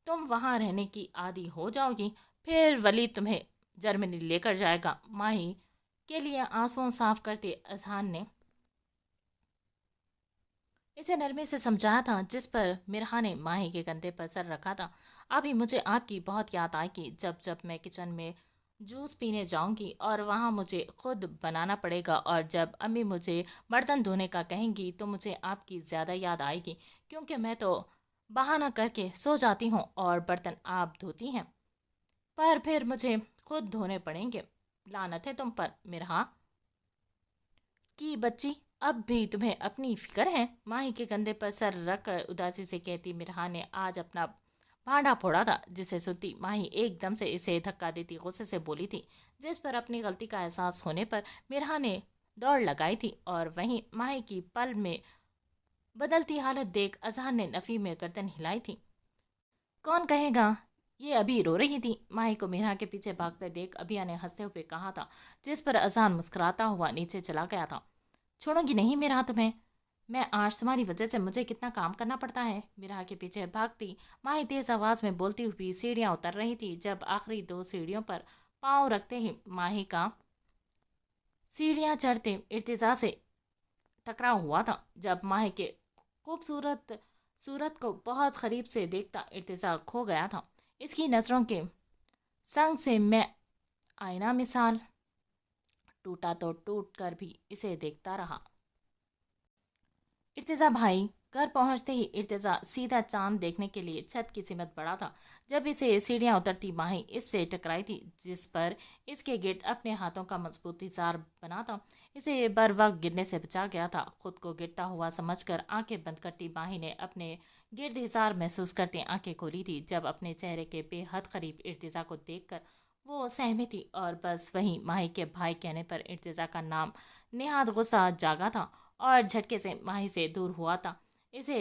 تم وہاں رہنے کی عادی ہو جاؤ گی پھر ولی تمہیں جرمنی لے کر جائے گا۔ ماہی کے لیے آنسو صاف کرتے اذہان نے اسے نرمی سے سمجھایا تھا، جس پر مرہا نے ماہی کے کندھے پر سر رکھا تھا۔ ابھی مجھے آپ کی بہت یاد آئے گی جب میں کچن میں جوس پینے جاؤں گی اور وہاں مجھے خود بنانا پڑے گا، اور جب امی مجھے برتن دھونے کا کہیں گی تو مجھے آپ کی زیادہ یاد آئے گی، کیونکہ میں تو بہانہ کر کے سو جاتی ہوں اور برتن آپ دھوتی ہیں، پر پھر مجھے خود دھونے پڑیں گے۔ لعنت ہے تم پر مرہا کی بچی، اب بھی تمہیں اپنی فکر ہے؟ ماہی کے کندھے پر سر رکھ کر اداسی سے کہتی مرہا نے آج اپنا بھانڈا پھوڑا تھا، جسے سنتی ماہی ایک دم سے اسے دھکا دیتی غصے سے بولی تھی، جس پر اپنی غلطی کا احساس ہونے پر مرہا نے دوڑ لگائی تھی، اور وہیں ماہی کی پل میں بدلتی حالت دیکھ اذہان نے نفی میں گردن ہلائی تھی۔ کون کہے گا یہ ابھی رو رہی تھی؟ ماہی کو مرہا کے پیچھے بھاگتے دیکھ ابھیا نے ہنستے ہوئے کہا تھا، جس پر اذہان مسکراتا ہوا نیچے چلا گیا تھا۔ چھوڑوں گی نہیں مرہا تمہیں میں، آج تمہاری وجہ سے مجھے کتنا کام کرنا پڑتا ہے۔ مرہا کے پیچھے بھاگتی ماہی تیز آواز میں بولتی ہوئی سیڑھیاں اتر رہی تھی، جب آخری 2 سیڑھیوں پر پاؤں رکھتے ہی ماہی کا سیڑھیاں چڑھتے ارتضا سے ٹکراؤ ہوا تھا۔ جب ماہی کے خوبصورت صورت کو بہت قریب سے دیکھتا ارتضا کھو گیا تھا۔ اس کی نظروں کے سنگ سے میں آئینہ مثال ٹوٹا تو ٹوٹ کر بھی اسے دیکھتا رہا۔ ارتضا بھائی گھر پہنچتے ہی ارتضا سیدھا چاند دیکھنے کے لیے چھت کی سمت بڑھا تھا۔ جب اسے سیڑھیاں اترتی ماہی اس سے ٹکرائی تھی، جس پر اس کے گرد اپنے ہاتھوں کا مضبوط حصار بنا تھا، اسے بر وقت گرنے سے بچا گیا تھا۔ خود کو گرتا ہوا سمجھ کر آنکھیں بند کرتی ماہی نے اپنے گرد حصار محسوس کرتے آنکھیں کھولی تھی، جب اپنے چہرے کے بے حد قریب ارتضا کو دیکھ کر وہ سہمی تھی، اور بس وہیں ماہی کے بھائی کہنے پر ارتضا کا نام نہاد غصہ جاگا تھا اور جھٹکے سے ماہی سے دور ہوا تھا، اسے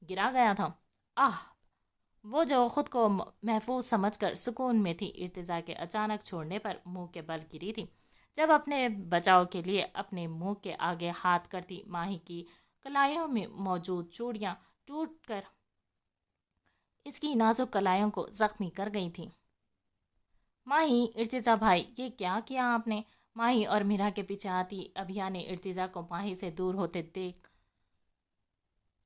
گرا گیا تھا۔ آہ! وہ جو خود کو محفوظ سمجھ کر سکون میں تھی، ارتضا کے اچانک چھوڑنے پر منہ کے بل گری تھی۔ جب اپنے بچاؤ کے لیے اپنے منہ کے آگے ہاتھ کرتی ماہی کی کلائیوں میں موجود چوڑیاں ٹوٹ کر اس کی نازک کلائیوں کو زخمی کر گئی تھی۔ ماہی، ارتضا بھائی یہ کیا کیا آپ نے؟ ماہی اور مرہا کے پیچھے آتی ابھیا نے ارتضا کو ماہی سے دور ہوتے دیکھ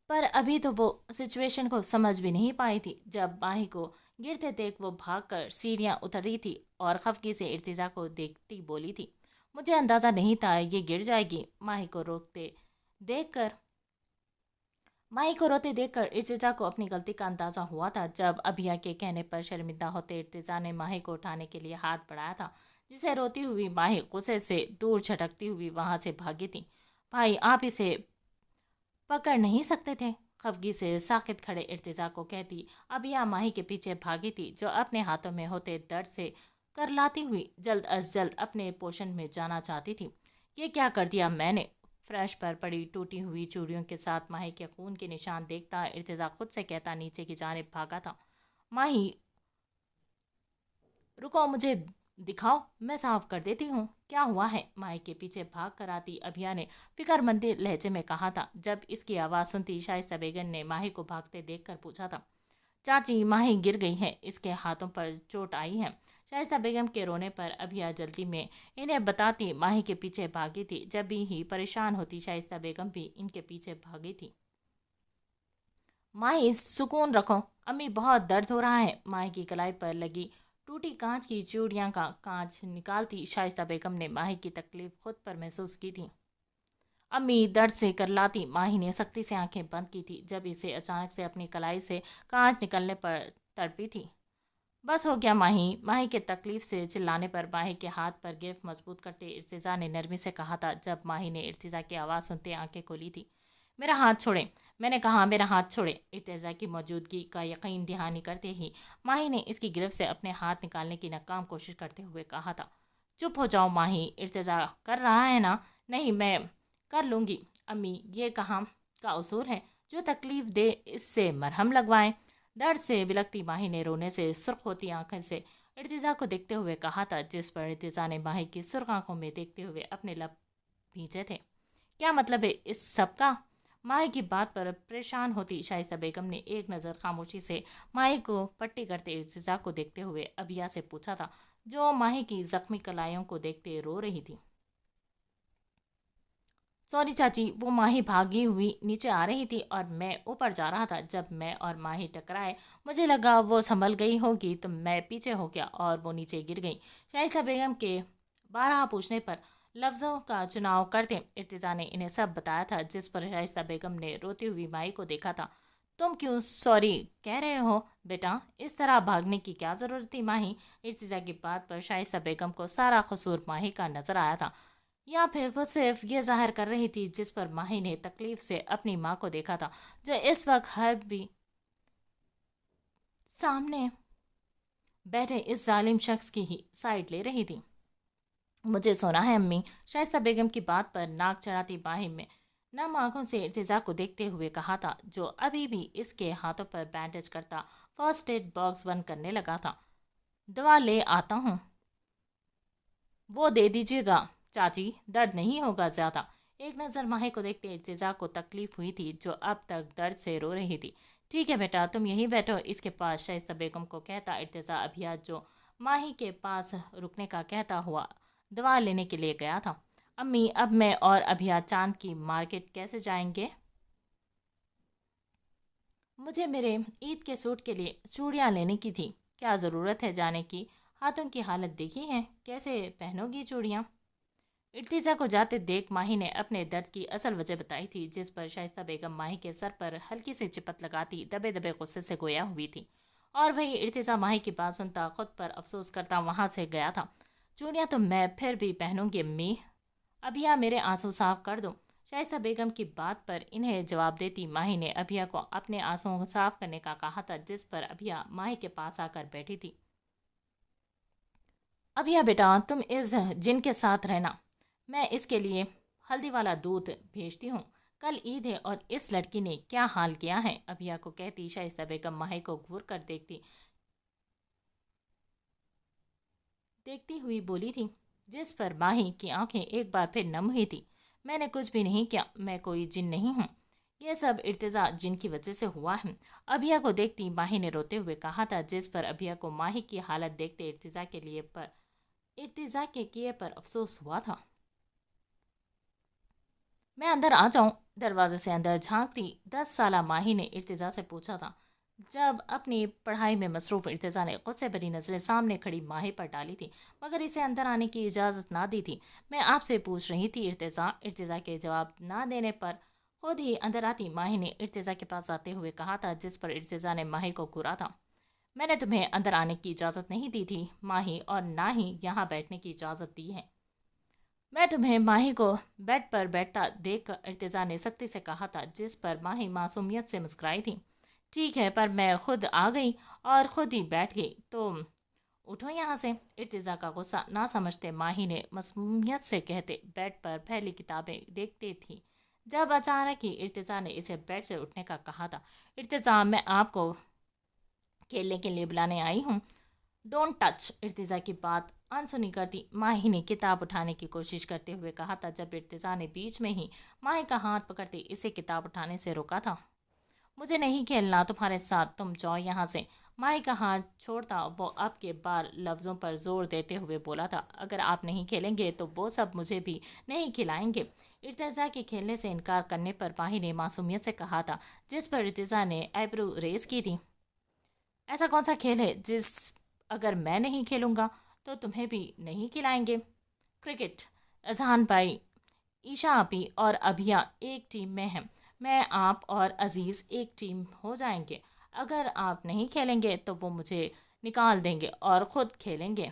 پر ابھی تو وہ سچویشن کو سمجھ بھی نہیں پائی تھی۔ جب ماہی کو گرتے دیکھ وہ بھاگ کر سیڑھیاں اتر رہی تھی اور خفگی سے ارتضا کو دیکھتی بولی تھی، مجھے اندازہ نہیں تھا یہ گر جائے گی۔ ماہی کو روتے دیکھ کر ارتضا کو اپنی غلطی کا اندازہ ہوا تھا۔ جب ابھیا کے کہنے پر شرمندہ ہوتے ارتضا نے ماہی کو اٹھانے کے لیے ہاتھ بڑھایا تھا، جسے روتی ہوئی ماہی غصے سے دور جھٹکتی ہوئی وہاں سے بھاگی تھی۔ بھائی آپ اسے پکڑ نہیں سکتے تھے؟ خفگی سے ساکت کھڑے ارتضا کو کہتی ابھیا ماہی کے پیچھے بھاگی تھی، جو اپنے ہاتھوں میں ہوتے درد سے کرلاتی ہوئی جلد از جلد اپنے پوشن میں جانا چاہتی تھی۔ یہ کیا کر دیا میں نے؟ فرش پر پڑی ٹوٹی ہوئی چوڑیوں کے ساتھ ماہی کے خون کے نشان دیکھتا ارتضا خود سے کہتا نیچے کی جانب بھاگا تھا۔ ماہی رکو، مجھے دکھاؤ، میں صاف کر دیتی ہوں کیا ہوا ہے۔ ماہی کے پیچھے بھاگ کر آتی ابھیا نے فکر مندی لہجے میں کہا تھا۔ جب اس کی آواز سنتی شائستہ بیگم نے ماہی کو بھاگتے دیکھ کر پوچھا تھا، چاچی ماہی گر گئی ہے، اس کے ہاتھوں پر چوٹ آئی ہے۔ شائستہ بیگم کے رونے پر ابھیا جلدی میں انہیں بتاتی ماہی کے پیچھے بھاگی تھی۔ جب بھی ہی پریشان ہوتی شائستہ بیگم بھی ان کے پیچھے بھاگی تھی۔ ماہی سکون رکھو، امی بہت درد ہو رہا ہے، ماہی کی کلائی پر لگی ٹوٹی کانچ کی چوڑیاں کا کانچ نکالتی شائستہ بیگم نے ماہی کی تکلیف خود پر محسوس کی تھی۔ امی درد سے کرلاتی ماہی نے سختی سے آنکھیں بند کی تھی جب اسے اچانک سے اپنی کلائی سے کانچ نکلنے پر تڑپی تھی۔ بس ہو گیا ماہی، ماہی کے تکلیف سے چلانے پر ماہی کے ہاتھ پر گرفت مضبوط کرتے ارتضیٰ نے نرمی سے کہا تھا جب ماہی نے ارتضیٰ کی آواز سنتے آنکھیں کھولی تھی۔ میرا ہاتھ چھوڑیں، میں نے کہا میرا ہاتھ چھوڑیں۔ ارتضیٰ کی موجودگی کا یقین دہانی کرتے ہی ماہی نے اس کی گرفت سے اپنے ہاتھ نکالنے کی ناکام کوشش کرتے ہوئے کہا تھا۔ چپ ہو جاؤ ماہی، ارتضیٰ کر رہا ہے نا؟ نہیں، میں کر لوں گی امی، یہ کہاں کا اصول ہے جو تکلیف دے اس سے مرہم لگوائیں؟ درد سے بلکتی ماہی نے رونے سے سرخ ہوتی آنکھیں سے ارتضیٰ کو دیکھتے ہوئے کہا تھا، جس پر ارتضیٰ نے ماہی کی سرخ آنکھوں میں دیکھتے ہوئے اپنے لب بھینچے تھے۔ کیا مطلب ہے اس سب کا؟ ماہی کی بات پر پریشان ہوتی شائستہ بیگم نے ایک نظر خاموشی سے ماہی کو پٹی کرتے ارتضیٰ کو دیکھتے ہوئے ابیہ سے پوچھا تھا، جو ماہی کی زخمی کلائیوں کو دیکھتے رو رہی تھی۔ سوری چاچی، وہ ماہی بھاگی ہوئی نیچے آ رہی تھی اور میں اوپر جا رہا تھا۔ جب میں اور ماہی ٹکرائے مجھے لگا وہ سنبھل گئی ہوگی تو میں پیچھے ہو گیا اور وہ نیچے گر گئی۔ شائستہ بیگم کے بارہا پوچھنے پر لفظوں کا چناؤ کرتے ارتضیٰ نے انہیں سب بتایا تھا، جس پر شائستہ بیگم نے روتی ہوئی ماہی کو دیکھا تھا۔ تم کیوں سوری کہہ رہے ہو بیٹا؟ اس طرح بھاگنے کی کیا ضرورت تھی ماہی؟ ارتضیٰ کی بات پر شائستہ بیگم کو سارا قصور ماہی کا نظر آیا تھا، یا پھر وہ صرف یہ ظاہر کر رہی تھی، جس پر ماہی نے تکلیف سے اپنی ماں کو دیکھا تھا جو اس وقت ہر بھی سامنے بیٹھے اس ظالم شخص کی ہی سائڈ لے رہی تھی۔ مجھے سونا ہے امی، شائستہ بیگم کی بات پر ناک چڑھاتی ماہی میں نم آنکھوں سے ارتضیٰ کو دیکھتے ہوئے کہا تھا، جو ابھی بھی اس کے ہاتھوں پر بینڈیج کرتا فرسٹ ایڈ باکس بند کرنے لگا تھا۔ دوا لے آتا ہوں، وہ دے دیجیے گا چاچی، درد نہیں ہوگا زیادہ؟ ایک نظر ماہی کو دیکھتے ارتضیٰ کو تکلیف ہوئی تھی، جو اب تک درد سے رو رہی تھی۔ ٹھیک ہے بیٹا، تم یہیں بیٹھو اس کے پاس، شائستہ بیگم کو کہتا ارتضیٰ ابھیا جو ماہی کے پاس رکنے کا کہتا ہوا دوا لینے کے لیے گیا تھا۔ امی، اب میں اور ابھیا چاند کی مارکیٹ کیسے جائیں گے؟ مجھے میرے عید کے سوٹ کے لیے چوڑیاں لینے کی تھی۔ کیا ضرورت ہے جانے کی؟ ہاتھوں کی حالت دیکھی ہے، کیسے پہنو گی چوڑیاں؟ ارتضیٰ کو جاتے دیکھ ماہی نے اپنے درد کی اصل وجہ بتائی تھی، جس پر شائستہ بیگم ماہی کے سر پر ہلکی سے چپت لگاتی دبے دبے غصے سے گویا ہوئی تھی، اور وہی ارتضیٰ ماہی کی بات سنتا خود پر افسوس کرتا وہاں سے گیا تھا۔ چوڑیاں تو میں پھر بھی پہنوں گی امی، ابھیا میرے آنسو صاف کر دو۔ شائستہ بیگم کی بات پر انہیں جواب دیتی ماہی نے ابھیا کو اپنے آنسوؤں صاف کرنے کا کہا تھا، جس پر ابھیا ماہی کے پاس آ کر بیٹھی تھی۔ ابھیا بیٹا، تم اس جن کے ساتھ رہنا، میں اس کے لیے ہلدی والا دودھ بھیجتی ہوں۔ کل عید ہے اور اس لڑکی نے کیا حال کیا ہے، ابھیا کو کہتی شائستہ بیگم ماہی کو گھور کر دیکھتی ہوئی بولی تھی، جس پر ماہی کی آنکھیں ایک بار پھر نم ہوئی تھی۔ میں نے کچھ بھی نہیں کیا، میں کوئی جن نہیں ہوں، یہ سب ارتضیٰ جن کی وجہ سے ہوا ہے، ابھیا کو دیکھتی ماہی نے روتے ہوئے کہا تھا، جس پر ابھیا کو ماہی کی حالت دیکھتے ارتضیٰ کے کیے پر افسوس ہوا تھا۔ میں اندر آ جاؤں؟ دروازے سے اندر جھانکتی 10 سالہ ماہی نے ارتضیٰ سے پوچھا تھا، جب اپنی پڑھائی میں مصروف ارتضیٰ نے غصے بھری نظریں سامنے کھڑی ماہی پر ڈالی تھی، مگر اسے اندر آنے کی اجازت نہ دی تھی۔ میں آپ سے پوچھ رہی تھی ارتضیٰ کے جواب نہ دینے پر خود ہی اندر آتی ماہی نے ارتضیٰ کے پاس آتے ہوئے کہا تھا، جس پر ارتضیٰ نے ماہی کو گھورا تھا۔ میں نے تمہیں اندر آنے کی اجازت نہیں دی تھی ماہی، اور نہ ہی یہاں بیٹھنے کی اجازت دی ہے۔ میں تمہیں ماہی کو بیڈ پر بیٹھتا دیکھ کر ارتضیٰ نے سختی سے کہا تھا، جس پر ماہی معصومیت سے مسکرائی تھی۔ ٹھیک ہے، پر میں خود آ گئی اور خود ہی بیٹھ گئی، تو اٹھو یہاں سے۔ ارتضیٰ کا غصہ نہ سمجھتے ماہی نے معصومیت سے کہتے بیڈ پر پھیلی کتابیں دیکھتی تھی، جب اچانک ہی ارتضیٰ نے اسے بیڈ سے اٹھنے کا کہا تھا۔ ارتضیٰ، میں آپ کو کھیلنے کے لیے بلانے آئی ہوں، ڈونٹ ٹچ۔ ارتضیٰ کی بات انسنی کرتی ماہی نے کتاب اٹھانے کی کوشش کرتے ہوئے کہا تھا، جب ارتضیٰ نے بیچ میں ہی ماہی کا ہاتھ پکڑتے اسے کتاب اٹھانے سے روکا تھا۔ مجھے نہیں کھیلنا تمہارے ساتھ، تم جاؤ یہاں سے۔ ماہی کا ہاتھ چھوڑتا وہ اب کے بار لفظوں پر زور دیتے ہوئے بولا تھا، اگر آپ نہیں کھیلیں گے تو وہ سب مجھے بھی نہیں کھلائیں گے۔ ارتضیٰ کے کھیلنے سے انکار کرنے پر ماہی نے معصومیت سے کہا تھا، جس پر ارتضیٰ نے ایبرو ریز کی تھی۔ ایسا کون سا کھیل ہے جس اگر میں نہیں کھیلوں گا تو تمہیں بھی نہیں کھلائیں گے؟ کرکٹ، اذہان بھائی، ایشا آپی اور ابھیا ایک ٹیم میں ہیں، میں آپ اور عزیز ایک ٹیم ہو جائیں گے، اگر آپ نہیں کھیلیں گے تو وہ مجھے نکال دیں گے اور خود کھیلیں گے۔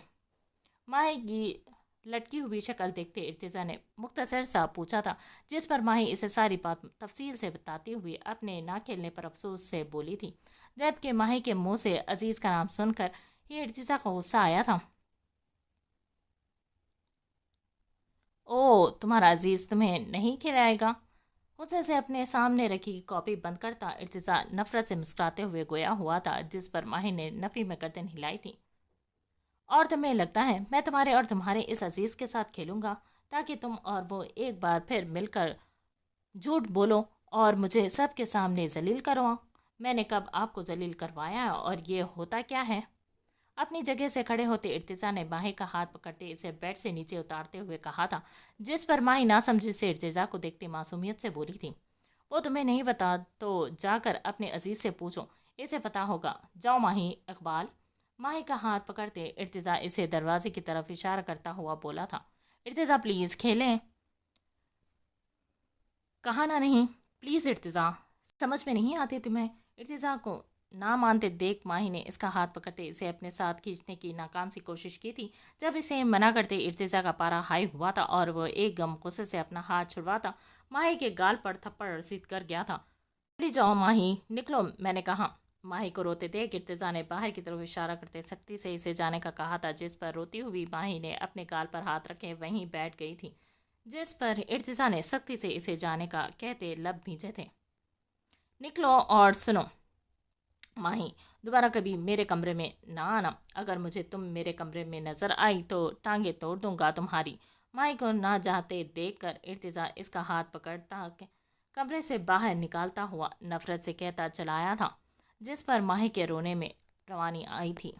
ماہی کی لٹکی ہوئی شکل دیکھتے ارتضیٰ نے مختصر سا پوچھا تھا، جس پر ماہی اسے ساری بات تفصیل سے بتاتی ہوئی اپنے نہ کھیلنے پر افسوس سے بولی تھی، جبکہ ماہی کے منہ سے عزیز کا نام سن کر یہ ارتضیٰ کو غصہ آیا تھا۔ او، تمہارا عزیز تمہیں نہیں کھلائے گا؟ غصے سے اپنے سامنے رکھی کاپی بند کرتا ارتضیٰ نفرت سے مسکراتے ہوئے گویا ہوا تھا، جس پر ماہی نے نفی میں گردن ہلائی تھی۔ اور تمہیں لگتا ہے میں تمہارے اور تمہارے اس عزیز کے ساتھ کھیلوں گا تاکہ تم اور وہ ایک بار پھر مل کر جھوٹ بولو اور مجھے سب کے سامنے ذلیل کرو؟ میں نے کب آپ کو ذلیل کروایا اور یہ ہوتا کیا ہے؟ اپنی جگہ سے کھڑے ہوتے ارتضیٰ نے ماہی کا ہاتھ پکڑتے اسے بیڈ سے نیچے اتارتے ہوئے کہا تھا، جس پر ماہی ناسمجھی سے ارتضیٰ کو دیکھتے معصومیت سے بولی تھی، وہ تمہیں نہیں پتا تو جا کر اپنے عزیز سے پوچھو، اسے پتا ہوگا، جاؤ ماہی۔ اقبال، ماہی کا ہاتھ پکڑتے ارتضیٰ اسے دروازے کی طرف اشارہ کرتا ہوا بولا تھا۔ ارتضیٰ پلیز کھیلیں۔ کہا نہ نہیں، پلیز ارتضیٰ، سمجھ میں نہیں آتی تمہیں؟ ارتضیٰ کو نہ مانتے دیکھ ماہی نے اس کا ہاتھ پکڑتے اسے اپنے ساتھ کھینچنے کی ناکام سی کوشش کی تھی۔ جب اسے منع کرتے ارتضیٰ کا پارا ہائی ہوا تھا اور وہ ایک گم غصے سے اپنا ہاتھ چھڑواتا ماہی کے گال پر تھپڑ رسید کر گیا تھا۔ چلی جاؤ ماہی، نکلو میں نے کہا۔ ماہی کو روتے دیکھ ارتضیٰ نے باہر کی طرف اشارہ کرتے سختی سے اسے جانے کا کہا تھا، جس پر روتی ہوئی ماہی نے اپنے گال پر ہاتھ رکھے وہیں بیٹھ گئی تھی، جس پر ارتضیٰ نے سختی سے اسے جانے کا کہتے لب بھیجے تھے۔ نکلو اور سنو ماہی، دوبارہ کبھی میرے کمرے میں نہ آنا، اگر مجھے تم میرے کمرے میں نظر آئی تو ٹانگیں توڑ دوں گا تمہاری۔ ماہی کو نہ جاتے دیکھ کر ارتضیٰ اس کا ہاتھ پکڑتا کمرے سے باہر نکالتا ہوا نفرت سے کہتا چلا آیا تھا، جس پر ماہی کے رونے میں روانی آئی تھی۔